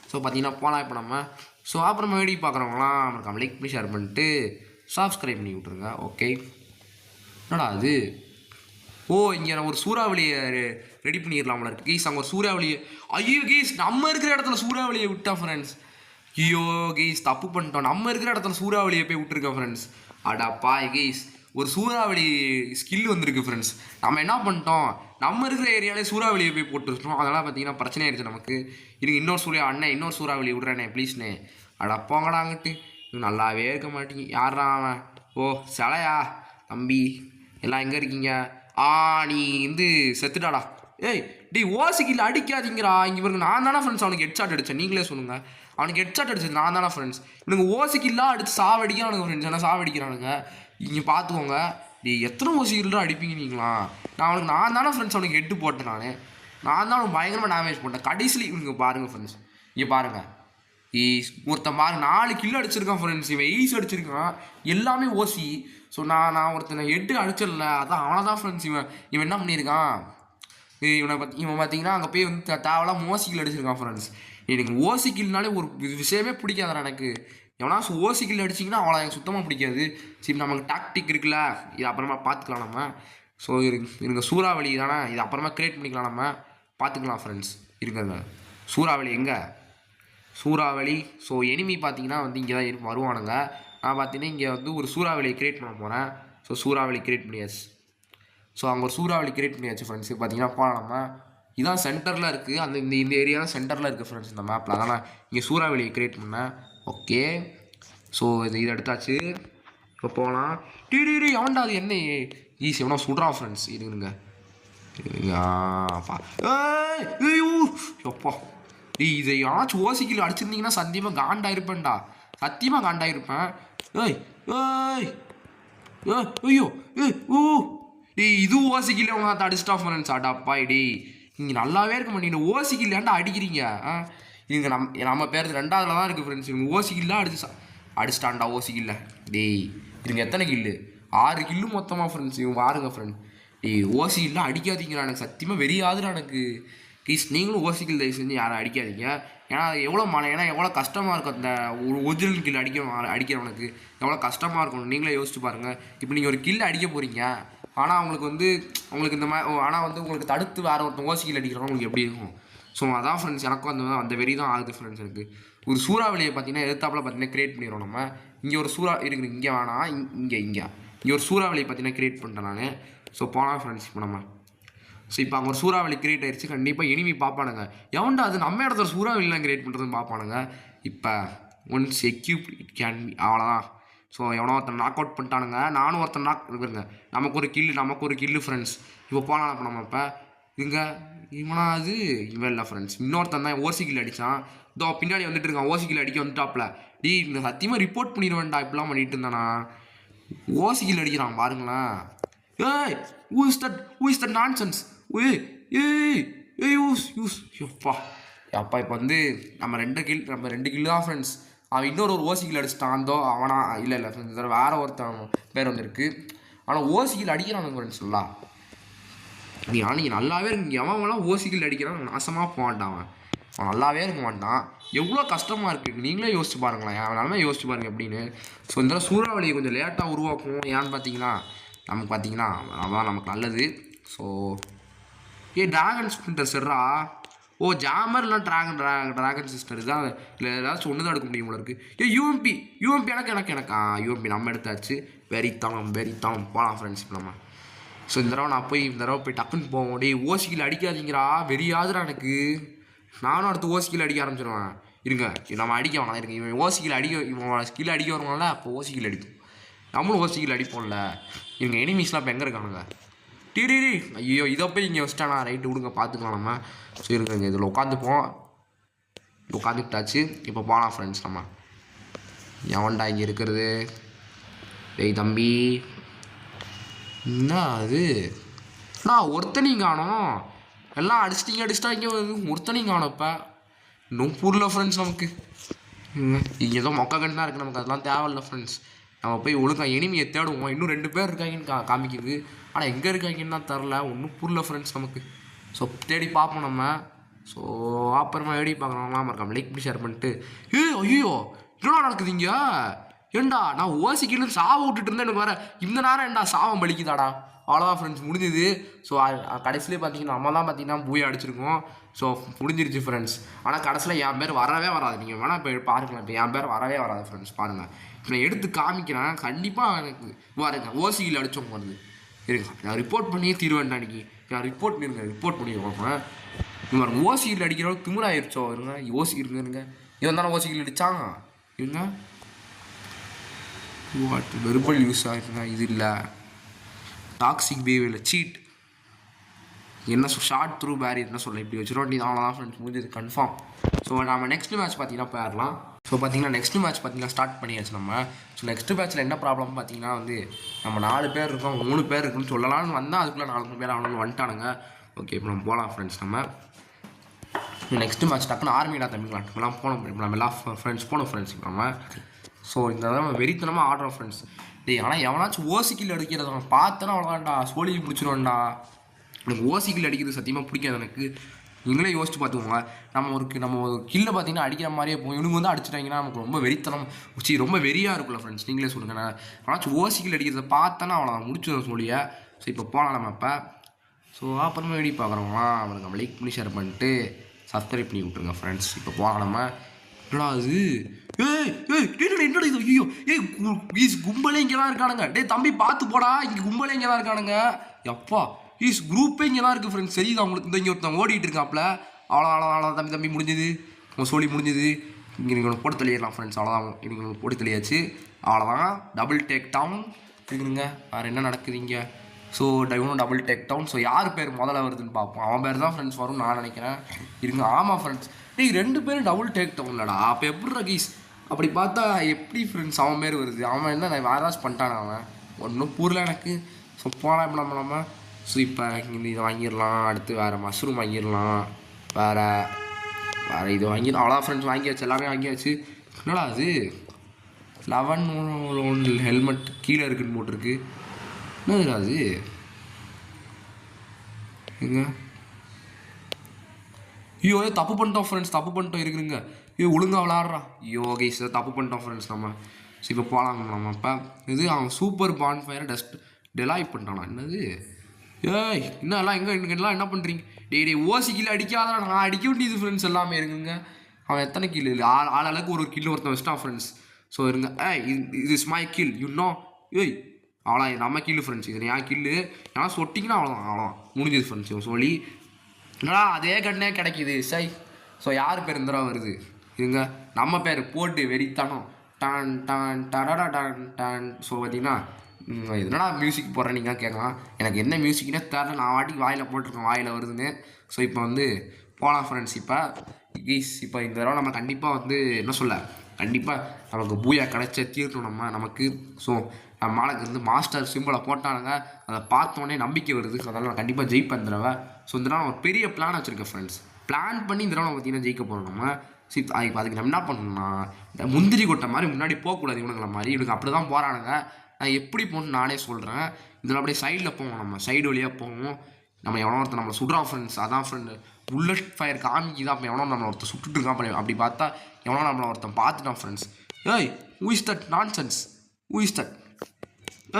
ஸோ பார்த்தீங்கன்னா போகலாம் இப்போ நம்ம. ஸோ அப்புறம் வீடியோ பார்க்குறவங்களாம் நம்மளுக்கு லைக் பண்ணி ஷேர் பண்ணிட்டு சப்ஸ்கிரைப் பண்ணி விட்ருங்க. ஓகே அது இங்கே நான் ஒரு சூறாவளியை ரெடி பண்ணிடலாம்ல இருக்கு கீஸ். அங்கே ஒரு சூறாவளியை கீஸ் நம்ம இருக்கிற இடத்துல சூறாவளியை விட்டான் ஃப்ரெண்ட்ஸ். கீஸ் தப்பு பண்ணிட்டோம். நம்ம இருக்கிற இடத்துல சூறாவளியை போய் விட்டுருக்கேன் ஃப்ரெண்ட்ஸ். அடாப்பா கீஸ், ஒரு சூறாவளி ஸ்கில் வந்திருக்கு ஃப்ரெண்ட்ஸ். நம்ம என்ன பண்ணிட்டோம், நம்ம இருக்கிற ஏரியாவிலே சூறாவளியை போய் போட்டுருக்கோம். அதெல்லாம் பார்த்தீங்கன்னா பிரச்சனை ஆயிடுச்சு நமக்கு. இதுக்கு இன்னொரு சூறாவளி விட்றேனே ப்ளீஸ்ண்ணே. அடப்பாங்கடா அங்கிட்டு நல்லாவே இருக்க மாட்டீங்க. யாரா அவன்? சிலையா தம்பி? எல்லாம் எங்கே இருக்கீங்க? நீ வந்து செத்துட்டாடா. ஓசிக்கில் அடிக்காதீங்கடா. இங்கே இவருக்கு நான் தானே ஃப்ரெண்ட்ஸ் அவனுக்கு ஹெட்ஷாட் அடித்தேன். நீங்களே சொல்லுங்கள், அவனுக்கு ஹெட்ஷாட் அடிச்சது நான் தானே ஃப்ரெண்ட்ஸ். இவனுக்கு ஓசிக்கில்லாம் அடித்து சாவடிக்கிறானுங்க ஃப்ரெண்ட்ஸ். என்ன சாவடிக்கிறானுங்க இங்கே பார்த்துக்கோங்க. எத்தனை ஓசிக்கில்லாம் அடிப்பீங்க நீங்களா? நான் தானே ஃப்ரெண்ட்ஸ் அவனுக்கு ஹெட்டு போட்டேன். நான் தான் அவனுக்கு பயங்கரமாக டேமேஜ் போட்டேன். கடைசியில் இவங்க பாருங்கள் ஃப்ரெண்ட்ஸ், இங்கே பாருங்கள். ஒருத்தன் பாருங்க 4 கில் அடிச்சிருக்கான் ஃப்ரெண்ட்ஸ். இவன் 8 அடிச்சிருக்கான், எல்லாமே ஓசி. ஸோ நான் ஒருத்தனை 8 அடிச்சிடல, அதான் அவனை தான் ஃப்ரெண்ட்ஸ். இவன் என்ன பண்ணியிருக்கான், இவன் பார்த்தீங்கன்னா அங்கே போய் வந்து தேவலாம் ஓசிக்கில் அடிச்சிருக்கான் ஃப்ரெண்ட்ஸ். எனக்கு ஓசிக்கில்னாலே ஒரு விஷயமே பிடிக்காதா எனக்கு. எவனா ஓசிக்கில் அடிச்சிங்கன்னா அவளை எனக்கு சுத்தமாக பிடிக்காது. சரி நமக்கு டாக்டிக் இருக்குல்ல, இது அப்புறமா பார்த்துக்கலாம் நம்ம. ஸோ இருங்க சூறாவளி தானே, இது அப்புறமா க்ரியேட் பண்ணிக்கலாம் நம்ம, பார்த்துக்கலாம் ஃப்ரெண்ட்ஸ். இருக்குங்க சூறாவளி எங்கே? சூறாவளி. ஸோ எனிமி பார்த்தீங்கன்னா வந்து இங்கே தான் வருவானுங்க. நான் பார்த்தீங்கன்னா இங்கே வந்து ஒரு சூறாவளியை க்ரியேட் பண்ண போகிறேன். ஸோ சூறாவளி க்ரியேட் பண்ணியாச்சு. ஸோ அங்கே ஒரு சூறாவளி கிரியேட் பண்ணியாச்சு ஃப்ரெண்ட்ஸ். பார்த்தீங்கன்னா போகலாம் நம்ம. இதான் சென்டரில் இருக்குது, அந்த இந்த ஏரியா தான் சென்டரில் இருக்குது ஃப்ரெண்ட்ஸ் இந்த மேப்பில். அதான் நான் இங்கே சூறாவளியை கிரியேட் பண்ணேன். ஓகே, ஸோ இது எடுத்தாச்சு. இப்போ போகலாம். டிடி அவன்டா அது என்ன ஈஸி எவனோ சுடுறான் ஃப்ரெண்ட்ஸ். இருங்க எப்பா இதை யாராச்சும் ஓசிக்கில் அடிச்சிருந்தீங்கன்னா சத்தியமாக காண்டாயிருப்பேன்டா, சத்தியமாக காண்டாயிருப்பேன். ஏய் ஏய் ஐயோ ஓ இது ஓசிக்கில் அவங்க அதை அடிச்சிட்டா ஃப்ரெண்ட்ஸ். அடாப்பா டே நீங்கள் நல்லாவே இருக்க மாட்டீங்க. ஓசிக்கில் ஏன்டா அடிக்கிறீங்க? இங்கே நம்ம பேர் ரெண்டாவதுல தான் இருக்குது ஃப்ரெண்ட்ஸ். இவங்க ஓசிக்கில்லாம் அடிச்சிட்டான்டா ஓசிக்கில்ல. டேய் இதுங்க எத்தனை கில்லு? 6 கில்லு மொத்தமாக ஃப்ரெண்ட்ஸ். இவங்க பாருங்க ஃப்ரெண்ட். டேய் ஓசிக்கில்லாம் அடிக்காதீங்களா, எனக்கு சத்தியமாக வெறியாதுடா எனக்கு. ப்ளீஸ் நீங்களும் ஓசிக்கில் தயவு செஞ்சு யாரும் அடிக்காதீங்க. ஏன்னா அது ஏன்னா எவ்வளோ கஷ்டமாக இருக்கும் அந்த ஒரு ஒரிஜினல் கில் அடிக்கிறவனுக்கு எவ்வளோ கஷ்டமாக இருக்கும் நீங்களே யோசிச்சு பாருங்கள். இப்போ நீங்கள் ஒரு கில் அடிக்க போகிறீங்க, ஆனால் உங்களுக்கு இந்த மாதிரி உங்களுக்கு தடுத்து வேறு ஒருத்தன் ஓசிக்கில் அடிக்கிறவங்க உங்களுக்கு எப்படி இருக்கும்? ஸோ அதான் ஃப்ரெண்ட்ஸ் எனக்கும் அந்த வெறி தான் ஆகுது ஃப்ரெண்ட்ஸ். எனக்கு ஒரு சூறாவளியை பார்த்தீங்கன்னா எதிர்த்தாப்பில் பார்த்தீங்கன்னா கிரியேட் பண்ணிடுறோம் நம்ம. இங்கே ஒரு இருக்குது, இங்கே வேணாம், இங்கே ஒரு சூறாவளியை பார்த்தீங்கன்னா கிரியேட் பண்ணிட்டேன் நான். ஸோ போனால் ஃப்ரெண்ட்ஸ் இப்போ நம்ம இப்போ அங்கே ஒரு சூறாவளி கிரியேட் ஆயிடுச்சு. கண்டிப்பாக எனிமி பார்ப்பானுங்க, எவன்டா அது நம்ம இடத்துல சூறாவளிலாம் கிரியேட் பண்ணுறதுன்னு பார்ப்பானுங்க. இப்போ once equip it can be, அவ்வளோதான். ஸோ எவனோ ஒருத்தன் நாக் அவுட் பண்ணிட்டானுங்க, நானும் ஒருத்தன் நாக் இருக்குங்க. நமக்கு ஒரு கில்லு ஃப்ரெண்ட்ஸ். இப்போ போகலாம் இப்போ நம்ம. இப்போ இங்கே இவனா அது இவன் இல்லை ஃப்ரெண்ட்ஸ், இன்னொருத்தன் தான் ஓசிக்கில் அடித்தான். இதோ பின்னாடி வந்துட்டு இருக்கான், ஓசிக்கில் அடிக்க வந்துட்டாப்ல. இந்த சத்தியமாக ரிப்போர்ட் பண்ணிடுவேன்டா இப்படிலாம் பண்ணிட்டு இருந்தானா. ஓசிக்கில் அடிக்கிறான் பாருங்களேன். ஏய் who is that nonsense? எப்பா இப்போ நம்ம ரெண்டு கில் தான் ஃப்ரெண்ட்ஸ். அவன் இன்னொரு ஓசிக்கில் அடிச்சிட்டான். அந்தோ அவனா இல்லை வேற ஒருத்தன் பேர் வந்துருக்கு. ஆனால் ஓசிக்கில் அடிக்கிறானுங்க ஃப்ரெண்ட்ஸ். நல்லா நீங்கள் நல்லாவே இருக்கு. எவன்லாம் ஓசிக்கில் அடிக்கிறான் நாசமாக போவான்டான். அவன் நல்லாவே இருக்க மாட்டான். எவ்வளோ கஷ்டமாக இருக்குது நீங்களே யோசிச்சு பாருங்களேன். அவனாலுமே யோசிச்சு பாருங்கள் எப்படின்னு. ஸோ இந்த சூறாவளியை கொஞ்சம் லேட்டாக உருவாக்கும். ஏன்னு பார்த்தீங்கன்னா அதான் நமக்கு நல்லது. ஸோ டிராகன் ஸ்பிரிண்டர் சரிடா. ஜாமர் இல்லை ட்ராகன் சிஸ்டர் தான் இல்லை, ஏதாச்சும் ஒன்று தான் எடுக்க முடியும் போல இருக்குது. யூஎம்பி எனக்கு யூஎம்பி நம்ம எடுத்தாச்சு. வெறித்தான் போகலாம் ஃப்ரெண்ட்ஸ் இப்போ நம்ம. ஸோ இந்த தடவை போய் டக்குன்னு போவோம். ஓசிக்கில் அடிக்காதீங்கிறா, வெறியாதுடா எனக்கு. நானும் அடுத்து ஓசிக்கில் அடிக்க ஆரம்பிச்சிடுவேன். இருங்க நம்ம அடிக்க வேணாம். இருக்கு இவன் இவன் ஸ்கில் அடிக்க வருவான்ல, அப்போ ஓசிக்கில் அடிக்கும். நம்மளும் ஓசிக்கில் அடிப்போம்ல. இவங்க எனிமீஸ்லாம் இப்போ எங்கே இருக்கானுங்க? டிடி ஐயோ இதை போய் இங்கே வச்சிட்டானா. ரைட்டு விடுங்க பார்த்துக்கலாம் நம்ம. ஸோ இருங்க இதில் உட்காந்துக்கிட்டாச்சு. இப்போ போகலாம் ஃப்ரெண்ட்ஸ் நம்ம. எவன்டா இங்கே இருக்கிறது? டேய் தம்பி என்ன அது? ஒருத்தனையும் காணோம். எல்லாம் அடிச்சிட்டா இங்கே ஒருத்தனையும் காணும். இப்போ இன்னும் புரியல ஃப்ரெண்ட்ஸ் நமக்கு. இங்கே ஏதோ மொக்க கண்ணா இருக்குது நமக்கு, அதெல்லாம் தேவையில்லை ஃப்ரெண்ட்ஸ். நம்ம போய் ஒழுங்காக எனிமியை தேடுவோம். இன்னும் 2 பேர் இருக்காங்கன்னு காமிக்குது, ஆனால் எங்கே இருக்காங்கன்னா தெரில. ஒன்றும் புரியல ஃப்ரெண்ட்ஸ் நமக்கு. ஸோ தேடி பார்ப்போம் நம்ம. ஸோ அப்புறமா எப்படி பார்க்கணும்லாம் இருக்கோம். லைக் பண்ணி ஷேர் பண்ணிட்டு ஐயோ என்னடா நடக்குது இங்கே? ஏண்டா நான் ஓசிக்கிலும் சாவ விட்டுட்டு இருந்தேன். எனக்கு வேறு இந்த நேரம் ஏண்டா சாவம் பலிக்குதாடா. அவ்வளோதான் ஃப்ரெண்ட்ஸ் முடிஞ்சுது. ஸோ கடைசியிலே பார்த்தீங்கன்னா நம்ம தான் பார்த்தீங்கன்னா பூயை அடிச்சிருக்கோம். ஸோ முடிஞ்சிருச்சு ஃப்ரெண்ட்ஸ். ஆனால் கடைசியில் என் பேர் வரவே வராது. நீங்கள் வேணால் இப்போ பாருங்களேன். இப்போ என் பேர் வரவே வராது ஃப்ரெண்ட்ஸ். பாருங்கள் இப்போ நான் எடுத்து காமிக்கிறேன். கண்டிப்பாக எனக்கு பாருங்க ஓசிக்கில் அடித்தவங்க வருது. இருங்க நான் ரிப்போர்ட் பண்ணியே தீருவேன்டா. அன்றைக்கி நான் ரிப்போர்ட் பண்ணிடுவாங்க. இந்த மாதிரி ஓசிக்கில் அடிக்கிறவங்க திமுறாயிருச்சோ. இருங்க இருங்க இவன் தானே ஓசிக்கில் அடித்தான். இருங்க வெறுபல் யூஸ் ஆகிருங்க. இது இல்லை டாக்ஸிக் பிஹேவியர் சீட் என்ன ஷார்ட் த்ரூ பேரியர் என்ன சொல்ல இப்படி வச்சுருவோம். நீ அவ்வளோதான் ஃப்ரெண்ட்ஸ் முடிஞ்சது கன்ஃபார்ம். ஸோ நம்ம நெக்ஸ்ட் மேட்ச் பார்த்தீங்கன்னா போயிடலாம். ஸோ பார்த்தீங்கன்னா நெக்ஸ்ட் மேட்ச் பார்த்தீங்கன்னா ஸ்டார்ட் பண்ணியாச்சு நம்ம. ஸோ நெக்ஸ்ட் மேட்ச்சில் என்ன ப்ராப்ளம் பார்த்தீங்கன்னா நம்ம 4 பேர் இருக்கோம், 3 பேர் இருக்குன்னு சொல்லலாம்னு வந்தால் அதுக்குள்ளே 4 பேர் அவனுக்கு வந்துட்டானுங்க. ஓகே இப்போ நம்ம போகலாம் ஃப்ரெண்ட்ஸ். நம்ம நெக்ஸ்ட் மேட்ச் டக்குன்னு ஆர்மிடா தம்பிங்களா நம்மலாம் போனோம். இப்போ நம்ம எல்லா ஃப்ரெண்ட்ஸ் போனோம் ஃப்ரெண்ட்ஸ் இப்போ நம்ம. ஸோ இந்த நம்ம வெறித்தனமாக ஆடுறோம் ஃப்ரெண்ட்ஸ். ஆனால் எவனாச்சும் ஓசிக்கில் அடிக்கிறத அவன் பார்த்தனா அவ்வளோதான்டா சோழி பிடிச்சிருவான்டா. எனக்கு ஓசிக்கில் அடிக்கிறது சத்தியமாக பிடிக்காது எனக்கு. நீங்களே யோசிச்சு பார்த்துக்கோங்க. நம்ம ஒரு கில்லை பார்த்தீங்கன்னா அடிக்கிற மாதிரியே போகும். இவனுங்க அடிச்சிட்டாங்கன்னா நமக்கு ரொம்ப வெறித்தனம் ரொம்ப வெறியாக இருக்குல்ல ஃப்ரெண்ட்ஸ். நீங்களே சொல்லுங்கண்ணா. ஆனாச்சும் ஓசிக்கில் அடிக்கிறத பார்த்தோன்னா அவ்வளோ முடிச்சிடும் சொல்லிய. ஸோ இப்போ போகலாம் நம்ம இப்போ. ஸோ அப்புறமா எப்படி பார்க்குறோங்களா அவனுக்கு நம்ம லைக் பண்ணி ஷேர் பண்ணிட்டு சப்ஸ்கிரைப் பண்ணி விட்ருங்க ஃப்ரெண்ட்ஸ். இப்போ போகலாம் நம்ம. என்னடா அது? ஏய் ஏய் என்னடா இது? ஐயோ ஏய் கும்பலே இங்கே தான் இருக்கானுங்க. டேய் தம்பி பார்த்து போடா, இங்கே கும்பலே இங்கே தான் இருக்கானுங்க. எப்பா குரூப்பே இங்கே தான் இருக்குது ஃப்ரெண்ட்ஸ். சரிதான் உங்களுக்கு. இந்த இங்கே ஒருத்தன் ஓடிட்டு இருக்காப்ல. அவ்வளோ தம்பி தம்பி முடிஞ்சது, உங்கள் சோழி முடிஞ்சது. இங்கே நீங்கள் போட்டு தெளியிடலாம் ஃப்ரெண்ட்ஸ். அவ்வளோதான், நீங்கள் போட்டு தெளியாச்சு. அவ்வளோதான், டபுள் டேக் டவுன் இருக்குதுங்க. வேறு என்ன நடக்குதுங்க? So double take down. So யார் பேர் முதல்ல வருதுன்னு பார்ப்போம். அவன் பேர் தான் ஃப்ரெண்ட்ஸ் வரும் நான் நினைக்கிறேன். இருங்க, ஆமாம் ஃப்ரெண்ட்ஸ். டேய் 2 பேரும் டபுள் டேக் டவுன்லடா. அப்போ எப்படி கீஸ் அப்படி பார்த்தா எப்படி ஃப்ரெண்ட்ஸ் அவன் பேர் வருது? அவன் என்ன வேறு ஏதாச்சும் பண்ணிட்டான் அவன்? ஒன்றும் பூரில் எனக்கு. ஸோ போகலாம் இப்போ நம்ம. ஸோ இப்போ இங்கே இதை வாங்கிடலாம். அடுத்து வேறு மஷ்ரூம் வாங்கிடலாம். வேறு இது வாங்கிடலாம். அவ்வளோ ஃப்ரெண்ட்ஸ் வாங்கியாச்சு, எல்லாமே வாங்கியாச்சு. என்னடா அது 11 ஹெல்மெட் கீழே இருக்குன்னு போட்டிருக்கு. என்னது அது? எங்க? ஐயோ தப்பு பண்ணிட்டோம் ஃப்ரெண்ட்ஸ், தப்பு பண்ணிட்டோம். இருக்குதுங்க. ஒழுங்காக விளாட்றான். ஐயோ கைஸ் தப்பு பண்ணிட்டோம் ஃப்ரெண்ட்ஸ் நம்ம. ஸோ இப்போ போகலாம் நம்ம. இப்போ இது அவன் சூப்பர் பான் ஃபயரை டெலாய் பண்ணிட்டானா? என்னது? ஏய் என்னெல்லாம் எல்லாம் என்ன பண்ணுறீங்க? டே ஓசி கில்லு அடிக்காதான். நான் அடிக்க வேண்டியது ஃப்ரெண்ட்ஸ் எல்லாமே இருக்குங்க. அவன் எத்தனை கில்லு இல்லை? ஆளாளுக்கு ஒரு கில்லு ஒருத்தன் வச்சிட்டான் ஃப்ரெண்ட்ஸ். ஸோ இருங்க. இது இஸ் மை கில் யூனோ. ஏய் அவ்வளோ நம்ம கில்லு ஃப்ரெண்ட்ஸ். இது என் கில்லு. ஏன்னா சொட்டிங்கன்னா அவ்வளோதான் முடிஞ்சது ஃப்ரெண்ட்ஸ். சொல்லி என்னடா அதே கண்ணே கிடைக்கிது சை. ஸோ யார் பேர் இந்த வருது? இதுங்க நம்ம பேர் போட்டு வெறித்தனம் டான் டான் டடடா டான் டான். ஸோ பார்த்தீங்கன்னா என்னடா மியூசிக் போடுறேன் நீங்கள் கேட்கலாம். எனக்கு என்ன மியூசிக்னே தெரியல. நான் வாட்டிக்கு வாயில் போட்டிருக்கேன், வாயில் வருதுன்னு. ஸோ இப்போ போகலாம் ஃப்ரெண்ட்ஸ். இப்போ இந்த தடவை நம்ம கண்டிப்பாக என்ன சொல்ல, கண்டிப்பாக நமக்கு பூயா கிடைச்ச தீர்க்கணும் நமக்கு. ஸோ நம்ம மாலுக்கு மாஸ்டர் சிம்பிளை போட்டானுங்க. அதை பார்த்தோன்னே நம்பிக்கை வருது. ஸோ அதனால் நான் கண்டிப்பாக ஜெயிப்பேன் இந்த தடவை. ஸோ இந்த தடவை ஒரு பெரிய பிளான் வச்சுருக்கேன் ஃப்ரெண்ட்ஸ். பிளான் பண்ணி இந்த தடவை பார்த்தீங்கன்னா ஜெயிக்க போகிறோம் நம்ம. அதுக்கு நம்ம என்ன பண்ணணும்னா, இந்த முந்திரி கொட்டை மாதிரி முன்னாடி போகக்கூடாது. இவனுங்களை மாதிரி இவனுக்கு அப்படி தான் போகிறானுங்க. நான் எப்படி போகணுன்னு நானே சொல்கிறேன். இதில் அப்படியே சைடில் போவோம். நம்ம சைடு வழியாக போவோம். நம்ம எவனோ ஒருத்தர் நம்மளை சுடுறா ஃப்ரெண்ட்ஸ். அதான் ஃப்ரெண்டு புல்லட் ஃபயர் காமிக்கு தான். அப்போ எவனோ நம்மளை ஒருத்தர் சுட்டுட்டு இருக்கான். அப்படி பார்த்தா எவனோ நம்மளை ஒருத்தன் பார்த்துட்டான் ஃப்ரெண்ட்ஸ். ஏய் who is that nonsense? Who is that?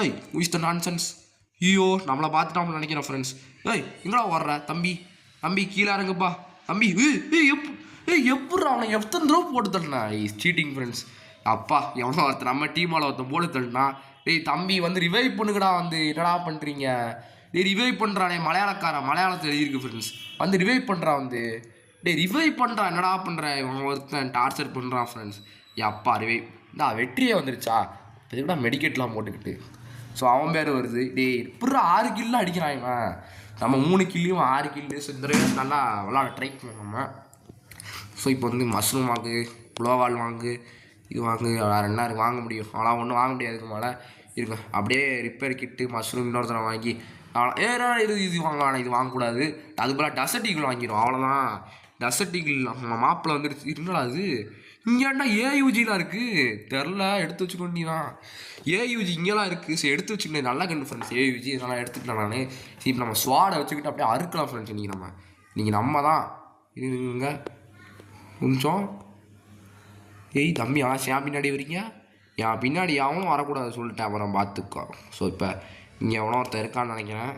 ஏய் ஹூ இஸ் த நான்சென்ஸ்? ஐயோ நம்மளை பார்த்துட்டான் நினைக்கிறேன் ஃப்ரெண்ட்ஸ். ஏய் எங்கடா வர்ற தம்பி? தம்பி கீழே இறங்குப்பா தம்பி. எப்படி அவனை எத்தனை தடவை போட்டு தள்ளினா? Seating friends. அப்பா எவனோ ஒருத்தர் நம்ம டீமால் ஒருத்தன் போட்டு தள்ளினா. டேய் தம்பி ரிவைவ் பண்ணுங்கடா. என்னடா பண்ணுறீங்க? டேய் ரிவைவ் பண்ணுறானே மலையாளத்தில் எழுதியிருக்கு ஃப்ரெண்ட்ஸ். ரிவைவ் பண்ணுறான். டேய் ரிவைவ் பண்ணுறான். என்னடா பண்ணுறேன்? இவன் ஒருத்தன் டார்ச்சர் பண்ணுறான் ஃப்ரெண்ட்ஸ். அப்பா ரிவைவ் வெற்றியே வந்துருச்சா? இது கூட மெடிக்கெட்லாம் போட்டுக்கிட்டு. ஸோ அவன் பேர் வருது. டேய் இப்படி 6 கில்லு அடிக்கிறான் இவன். நம்ம 3 கில்லையும் 6 கில்லு. ஸோ இந்த ரேஸ் நல்லா விளாட ட்ரை பண்ணுவோம் நம்ம. ஸோ இப்போ மஷ்ரூம் வாங்கு, குளோவால் வாங்கு, இது வாங்கு. வேறு என்ன வாங்க முடியும்? ஆனால் ஒன்றும் வாங்க முடியாதுக்கு மேலே இருக்கு. அப்படியே ரிப்பேர் கிட்டு மஷ்ரூம் இன்னொருத்தனை வாங்கி இது வாங்கலாம். இது வாங்கக்கூடாது. அது போல் டசர்ட் ஈகிள் வாங்கிடும். அவ்வளோதான். டசர்ட் ஈகிள் நம்ம மாப்பிள்ள வந்துடுச்சு. இருந்தாலும் அது இங்கேண்டா ஏயூஜிலாம் இருக்குது. தெரில எடுத்து வச்சுக்கொண்டி தான். ஏயூஜி இங்கேலாம் இருக்குது. சரி எடுத்து வச்சுக்கணும். நல்லா கண்டு ஃப்ரெண்ட்ஸ். ஏயூஜி இதெல்லாம் எடுத்துக்கலாம் நான். சரி இப்போ நம்ம ஸ்வாடை வச்சுக்கிட்டு அப்படியே அறுக்கலாம் ஃப்ரெண்ட்ஸ். நீங்கள் நம்ம தான் இருங்க கொஞ்சம். ஏய் தம்பி ஏன் பின்னாடி வரீங்க? என் பின்னாடி அவனும் வரக்கூடாது சொல்லிட்டேன். அப்புறம் பார்த்துக்கோ. ஸோ இப்போ இங்கே எவனோ ஒருத்தன் இருக்கான்னு நினைக்கிறேன்.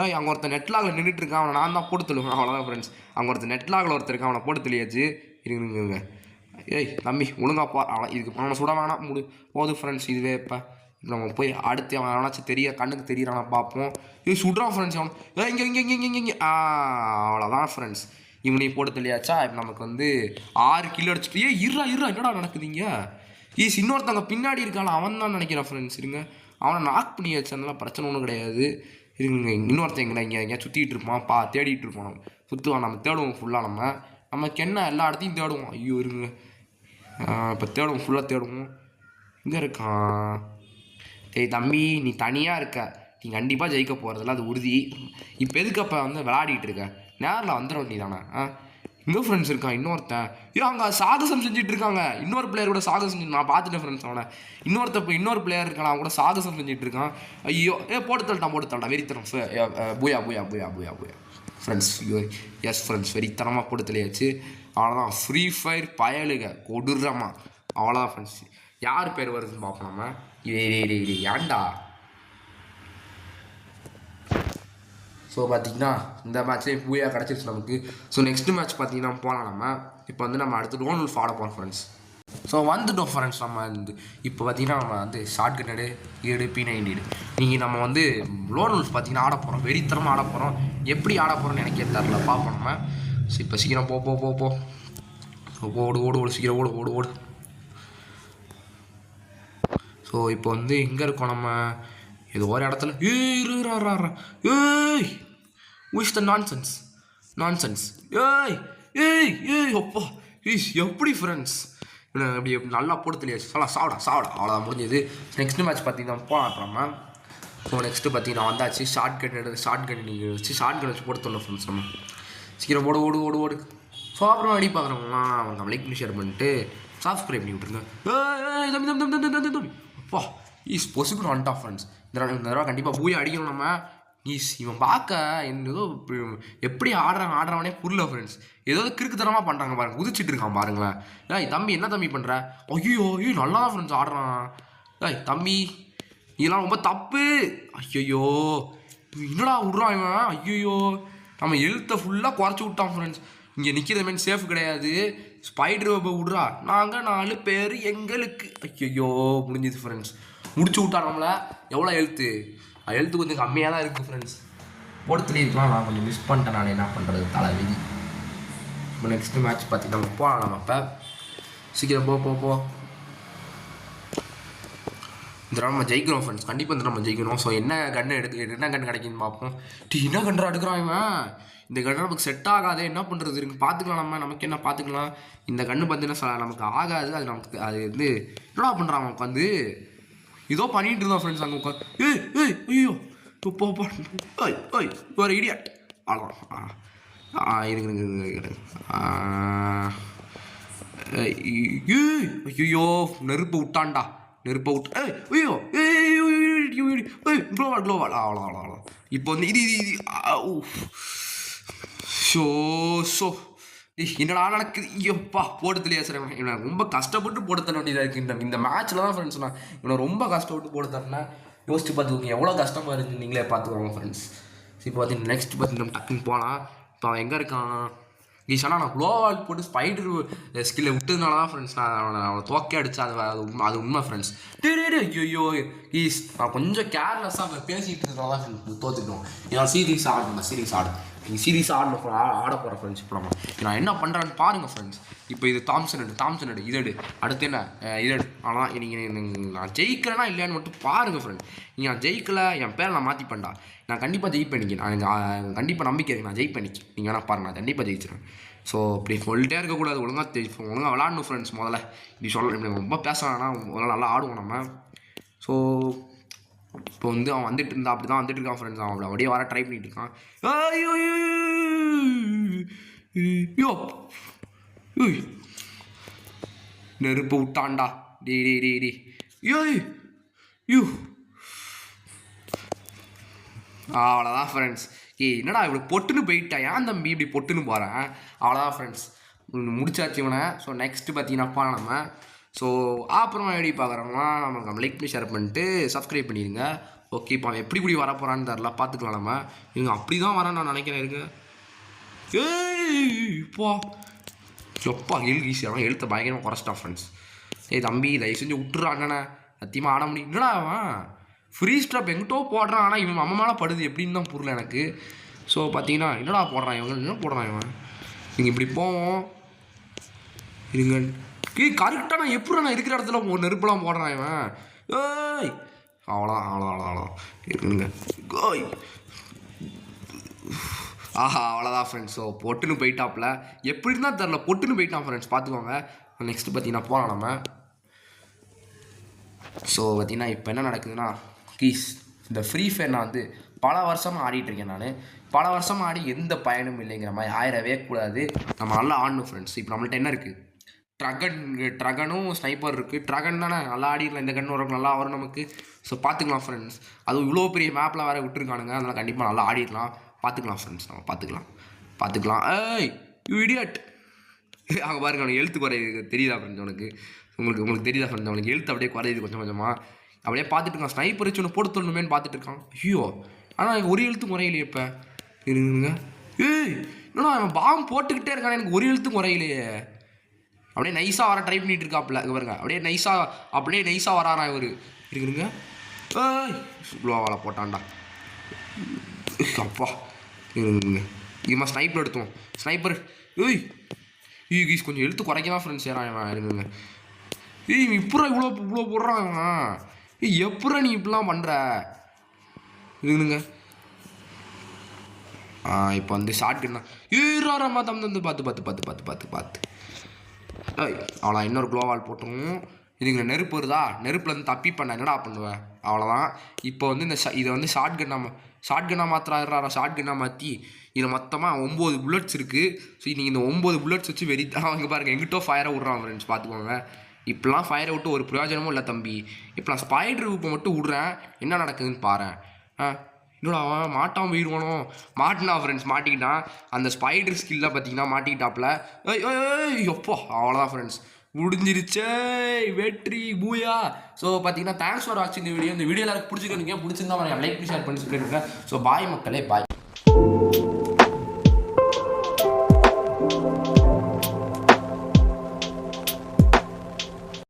ஏய் அங்கே ஒருத்தன் நெட்லாகில் நின்றுட்டுருக்கான். அவனை நான் தான் போட்டு தள்ளுவேன். அவ்வளோதான் ஃப்ரெண்ட்ஸ். அங்கே ஒருத்தர் நெட்லாகில் ஒருத்தர் இருக்கான். அவனை போட்டு தெளியாச்சு. இருங்க. ஏய் தம்பி ஒழுங்காப்பா. இதுக்கு அவனை சுட வேணாம் போது ஃப்ரெண்ட்ஸ். இதுவே இப்போ நம்ம போய் அடுத்து அவன் எவனாச்சும் கண்ணுக்கு தெரியறானா பார்ப்போம். இது சுடுறான் ஃப்ரெண்ட்ஸ். அவன் இங்கே அவ்வளோதான் ஃப்ரெண்ட்ஸ். இவனையும் போட்டு தெளியாச்சா? இப்போ நமக்கு 6 கிலோ அடிச்சுட்டு. இருறா என்னடா நடக்குதுங்க? இன்னொருத்தவங்க பின்னாடி இருக்கான அவன் தான் நினைக்கிறான் ஃப்ரெண்ட்ஸ். இருங்க அவனை நாக் பண்ணியாச்சு. அதனால பிரச்சனை ஒன்றும் கிடையாது. இருங்க இன்னொருத்தன் இங்கே சுற்றிக்கிட்டு இருப்பான். தேடிட்டு இருப்போம். நம்ம சுற்றுவான். நம்ம தேடுவோம் ஃபுல்லாக. நமக்கு என்ன எல்லா இடத்தையும் தேடுவோம். ஐயோ இருங்க இப்போ தேடுவோம். ஃபுல்லாக தேடுவோம். இங்கே இருக்கான். டேய் தம்பி நீ தனியாக இருக்க. நீ கண்டிப்பாக ஜெயிக்க போகிறதில்ல, அது உறுதி. இப்போ எதுக்கு அப்போ விளையாடிட்டு இருக்க? நேரில் வந்துட வேண்டியதானே? இன்னும் ஃப்ரெண்ட்ஸ் இருக்கான். இன்னொருத்தன் அங்கே சாகசம் செஞ்சுட்டு இருக்காங்க. இன்னொரு பிளேயர் கூட சாகசம் செஞ்சு நான் பார்த்துட்டேன் ஃப்ரெண்ட்ஸ். அவனை இன்னொரு பிளேயர் இருக்கான். அவன் கூட சாகசம் செஞ்சுட்டு இருக்கான். ஐயோ போட்டு தள்ளிட்டான் வெறித்தனம். பூயா ஃப்ரெண்ட்ஸ். எஸ் ஃப்ரெண்ட்ஸ் வெறித்தனமாக போட்டு தெளியாச்சு. அவ்வளோதான். ஃப்ரீ ஃபயர் பயலுக கொடுறமா. அவ்வளோதான் ஃப்ரெண்ட்ஸ். யார் பேர் வருதுன்னு பார்ப்போம் நம்ம. ஏன்டா ஸோ பார்த்தீங்கன்னா இந்த மேட்ச்லேயே பூயா கிடச்சிருச்சு நமக்கு. ஸோ நெக்ஸ்ட் மேட்ச் பார்த்தீங்கன்னா போகலாம் நம்ம. இப்போ வந்து நம்ம அடுத்து லோன் உல்ஃப் ஆட போகிறோம் ஃப்ரெண்ட்ஸ். ஸோ வந்துட்டோம் ஃப்ரெண்ட்ஸ். நம்ம வந்து இப்போ பார்த்தீங்கன்னா நம்ம வந்து ஷார்ட் கன்னடு ஈடு P90 நீங்கள் நம்ம வந்து லோன் உல்ஃப் பார்த்தீங்கன்னா ஆட போகிறோம். வெறித்தரமாக ஆட போகிறோம். எப்படி ஆட போகிறோம்னு எனக்கே தெரில, பார்ப்போம் நம்ம. ஸோ இப்போ சீக்கிரம் போ ஓடு ஓடு ஓடு சீக்கிரம் ஓடு ஓடு ஓடு. ஸோ இப்போ வந்து எங்கே இருக்கோம் நம்ம? ஏதோ ஒரு இடத்துல ஏய் விச் த நான்சென்ஸ் அப்பா எப்படி ஃப்ரெண்ட்ஸ் இப்படி நல்லா போட்டு தெரியாது. சாப்பிடா அவ்வளோதான் முடிஞ்சது. நெக்ஸ்ட் மேட்ச் பார்த்தீங்கன்னா போகலாம் நம்ம. ஸோ நெக்ஸ்ட்டு பார்த்தீங்கன்னா வந்தாச்சு. ஷார்ட் கன் நீங்கள் வச்சு போட்டு தரணும் ஃப்ரெண்ட்ஸ். நம்ம சீக்கிரம் ஓடு. ஸோ அப்புறம் அடி பார்க்குறவங்களாம் அவங்க லைக் பண்ணி ஷேர் பண்ணிட்டு சப்ஸ்கிரைப் பண்ணி விட்ருங்க. தம்பி அப்பா பொசுக்குன்னு வந்துட்டான் ஃப்ரெண்ட்ஸ். இந்த தடவை கண்டிப்பாக பூயா அடிக்கணும் நம்ம. இவன் பார்க்க ஏதோ எப்படி ஆடுறவனே புரியல ஃப்ரெண்ட்ஸ். ஏதோ கிறுக்குத்தனமாக பண்ணுறாங்க பாருங்க, குதிச்சுட்டு இருக்கான் பாருங்களேன். ஏய் தம்பி என்ன தம்பி பண்ணுற? ஐயோ நல்லா தான் ஃப்ரெண்ட்ஸ் ஆடுறான். ஏய் தம்பி இதெல்லாம் ரொம்ப தப்பு. ஐயோ என்னடா விட்றான் இவன். ஐயோ நம்ம எழுத்தை ஃபுல்லாக குறைச்சி விட்டான் ஃப்ரெண்ட்ஸ். இங்கே நிற்கிறது மீன் சேஃப் கிடையாது. ஸ்பைடர் வெப்பை விட்றா. நாங்கள் 4 பேர் எங்களுக்கு. ஐயோ முடிஞ்சது ஃப்ரெண்ட்ஸ். முடிச்சு விட்டா நம்மளை. எவ்வளோ எழுத்து கொஞ்சம் கம்மியாக தான் இருக்குது ஃப்ரெண்ட்ஸ். போடத்துல இருக்கலாம். நான் கொஞ்சம் மிஸ் பண்ணிட்டேன். நான் என்ன பண்ணுறது, தலைவிதி. இப்போ நெக்ஸ்ட் மேட்ச் பார்த்தீங்கன்னா நம்ம போகலாம். நம்ம இப்போ சீக்கிரம் போ. இந்த நம்ம ஜெயிக்கிறோம் ஃப்ரெண்ட்ஸ். கண்டிப்பாக இந்த நம்ம ஜெயிக்கணும். ஸோ என்ன கன்று கிடைக்குன்னு பார்ப்போம். என்ன கன்று எடுக்கிறான் இவன்? இந்த கன்று நமக்கு செட் ஆகாது, என்ன பண்ணுறது இருக்கு பார்த்துக்கலாம். நமக்கு என்ன பார்த்துக்கலாம். இந்த கன்று பார்த்தீங்கன்னா நமக்கு ஆகாது. அது வந்து என்னடா பண்ணுறான் அவன் உட்காந்து ஏதோ பண்ணிகிட்டு இருந்தான் ஃப்ரெண்ட்ஸ். அங்கே உட்காந்து ஐயோ ஒரு இடியாட் அவ்வளோதான். ஐயோ நெருப்பை விட்டான்டா. குளோவால் அவ்வளோ. இப்போ வந்து இது ஷோ என்னடா நடக்குது? ஐயோப்பா போட்டு தெரியாது சார். இவனை ரொம்ப கஷ்டப்பட்டு போட்டு தர வேண்டியதாக இருக்குது. இந்த மேட்ச்சில் தான் ஃப்ரெண்ட்ஸ் நான் இவனை ரொம்ப கஷ்டப்பட்டு போட்டு தரேன்னா யோசிச்சு பார்த்துக்கோங்க எவ்வளோ கஷ்டமாக இருக்குது. நீங்களே பார்த்துக்கோங்க ஃப்ரெண்ட்ஸ். இப்போ பார்த்தீங்கன்னா நெக்ஸ்ட் பார்த்தீங்கன்னா டக்குன்னு போகலாம். இப்போ அவன் எங்கே இருக்கான்? ஆனால் நான் குளோவால் போட்டு ஸ்பைடர் ஸ்கில்லை விட்டதுனால தான் ஃப்ரெண்ட்ஸ் நான் அவனை தோக்கே அடித்தேன். அது உண்மை ஃப்ரெண்ட்ஸ். ஐயோ நான் கொஞ்சம் கேர்லெஸ்ஸாக பேசிகிட்டு இருக்கிறதா தான் ஃப்ரெண்ட்ஸ் தோத்துட்டோம். நான் சீரியஸ் ஆடணும். நீங்கள் சீரியஸாக ஆட போகிற ஃப்ரெண்ட்ஸ். இப்போ நான் என்ன பண்ணுறேன்னு பாருங்கள் ஃப்ரெண்ட்ஸ். இப்போ இது தாம்சன் எடு இதடு அடுத்து என்ன இதடு. ஆனால் நீங்கள் நான் ஜெயிக்கிறேன்னா இல்லையான்னு மட்டும் பாருங்கள் ஃப்ரெண்ட்ஸ். நீங்கள் நான் ஜெயிக்கலை என் பேரை நான் மாற்றிப்பேன்டா. நான் கண்டிப்பாக ஜெயிப்பேன். நான் கண்டிப்பாக நம்பிக்கை இருக்குது நான் ஜெயிப்பேன். நீங்கள் வேணால் பாருங்கள், நான் கண்டிப்பாக ஜெயிச்சிடுறேன். ஸோ இப்படி சொல்லிட்டே இருக்கக்கூடாது. ஒழுங்காக விளாடணும் ஃப்ரெண்ட்ஸ். முதல்ல இப்படி ரொம்ப பேசலாம்னா முதல்ல நல்லா ஆடுவோம் நம்ம. ஸோ இப்போ வந்து அவன் வந்துட்டு இருந்தா அப்படி தான் வந்துட்டு இருக்கான் ஃப்ரெண்ட்ஸ். அவன் அப்படியே வர ட்ரை பண்ணிட்டு இருக்கான். நெருப்பு விட்டான்டா. அவ்வளோதான் ஃப்ரெண்ட்ஸ். என்னடா இப்படி பொட்டுன்னு போயிட்டான். ஏன் தம்பி இப்படி பொட்டுன்னு போகிறேன்? அவ்வளோதான் ஃப்ரெண்ட்ஸ், முடிச்சாச்சு இவனை. ஸோ நெக்ஸ்ட்டு பார்த்தீங்கன்னாப்பா நம்ம அப்புறமா எப்படி பார்க்குறோம்னா நம்ம லைக் பண்ணி ஷேர் பண்ணிட்டு சப்ஸ்கிரைப் பண்ணிடுங்க. ஓகே இப்போ அவன் எப்படி வர போகிறான்னு தெரில, பார்த்துக்கலாம் நம்ம. இவங்க அப்படி தான் வரான்னு நான் நினைக்கிறேன். இருக்கு எப்பா ஈஸியாக எழுத்த பயங்கரமாக குறைச்சிட்டான் ஃப்ரெண்ட்ஸ். தம்பி தயவு செஞ்சு விட்டுறாங்கண்ணே. சத்தியமாக ஆட முடியும். என்னடா அவன் ஃப்ரீ ஸ்டாப் எங்கிட்டோ போடுறான். ஆனால் இவன் அம்மா மேலே படுது எப்படின்னு தான் புரியல எனக்கு. ஸோ பார்த்தீங்கன்னா என்னடா போடுறான் என்ன போடுறான் இவன். நீங்கள் இப்படி போவோம் இருங்க. கரெக்டாக நான் எப்படி நான் இருக்கிற இடத்துல நெருப்பெல்லாம் போடுறான் இவன். அவ்வளோதான் இருக்குங்க. அவ்வளோதான் ஃப்ரெண்ட்ஸ். ஸோ பொட்டுன்னு போயிட்டாப்புல. எப்படி இருந்தால் தெரில, பொட்டுன்னு போயிட்டான் ஃப்ரெண்ட்ஸ். பார்த்துக்கோங்க. நெக்ஸ்ட்டு பார்த்தீங்கன்னா போகலாம் நம்ம. ஸோ பார்த்தீங்கன்னா இப்போ என்ன நடக்குதுன்னா இந்த ஃப்ரீ ஃபயர் நான் வந்து பல வருஷமாக ஆடிட்டுருக்கேன். நான் பல வருஷமாக ஆடி எந்த பயனும் இல்லைங்கிற மாதிரி ஆயிடவே கூடாது. நம்ம நல்லா ஆடணும் ஃப்ரெண்ட்ஸ். இப்போ நம்மள்ட்ட என்ன இருக்குது? ட்ரகனும் ஸ்னைப்பர் இருக்குது. ட்ரகன் தானே நல்லா ஆடிடலாம். இந்த கன்று வரும் நல்லா வரும் நமக்கு. ஸோ பார்த்துக்கலாம் ஃப்ரெண்ட்ஸ். அதுவும் இவ்வளோ பெரிய மேப்பில் வேறு விட்டுருக்கானுங்க. அதனால் கண்டிப்பாக நல்லா ஆடிடலாம். பார்த்துக்கலாம் ஃப்ரெண்ட்ஸ். நம்ம பார்த்துக்கலாம். You idiot. அங்கே பாருங்க, அவனுக்கு எழுத்து குறையுது தெரியுதா ஃப்ரெண்ட்ஸ்? உங்களுக்கு தெரியுதா ஃப்ரெண்ட்ஸ்? அவனுக்கு எழுத்து அப்படியே குறையுது கொஞ்சமாக. அப்படியே பார்த்துட்டு இருக்கான். ஸ்னைப்பர் வச்சு ஒன்று போட்டு சொல்லணுமேனு பார்த்துட்டு இருக்கான். ஐயோ ஆனால் ஒரு எழுத்து குறையிலையே. இப்போ இருங்க. ஏய் என்னடா அவன் பாம் போட்டுக்கிட்டே இருக்கானே, எனக்கு ஒரு எழுத்தும் குறையிலையே. அப்படியே நைஸாக வர ட்ரை பண்ணிட்டு இருக்காப்புல, இங்கே பாருங்க. அப்படியே நைஸாக வராரா இவர். இருக்குங்க. ஏய் க்ளோவால் போட்டான்டா. அப்பா இருங்க. இவன் ஸ்னைப்பர் எடுத்தோம். ஸ்னைப்பர். ஏய் ஈஸ் கொஞ்சம் எழுத்து குறைக்க தான் ஃப்ரெண்ட்ஸ் ஏறான் இருங்க. ஏய் இப்படா இவ்வளோ போடுறான் இவன். ஏய் எப்படா நீ இப்படிலாம் பண்ணுற இருங்க. இப்போ வந்து ஷார்ட் கன்னா ஈராரம்மா தந்து பார்த்து அவ்வளோ இன்னொரு க்ளோவால் போட்டோம். இதுங்க நெருப்பு வருதா, நெருப்புலேருந்து தப்பி பண்ண என்னடா பண்ணுவேன், அவ்வளோதான். இப்போ வந்து இதை வந்து ஷார்ட் கன்னாக மாத்திராரா, ஷார்ட் கன்னாக மாற்றி இதில் மொத்தமாக 9 புல்லட்ஸ் இருக்குது. ஸோ நீங்கள் இந்த 9 புல்லட்ஸ் வச்சு வெறித்தான் அங்கே பாருங்கள், எங்கிட்டோ ஃபயரை விட்றான் ஃப்ரெண்ட்ஸ், பார்த்துக்கோங்க. இப்போலாம் ஃபயரை விட்டு ஒரு பிரயோஜனமும் இல்லை தம்பி. இப்போ நான் ஸ்பைடர் இப்போ மட்டும் விட்றேன், என்ன நடக்குதுன்னு பாரு. இன்னொரு அவன் மாட்டான் போயிடுவானோ, மாட்டினா ஃப்ரெண்ட்ஸ், மாட்டிக்கிட்டான். அந்த ஸ்பைடர் ஸ்கில்ல பார்த்தீங்கன்னா மாட்டிக்கிட்டாப்புல. எப்போ அவ்வளோதான் ஃப்ரெண்ட்ஸ், முடிஞ்சிருச்சே, வெற்றி பூயா. ஸோ பார்த்தீங்கன்னா தேங்க்ஸ் ஃபார் வாட்சிங் இந்த வீடியோ. இந்த வீடியோ எல்லாருக்கும் பிடிச்சிருக்கீங்க, பிடிச்சிருந்தா லைக் பண்ணி ஷேர் பண்ணி சொல்லிடுங்க. ஸோ பாய் மக்களே, பாய்.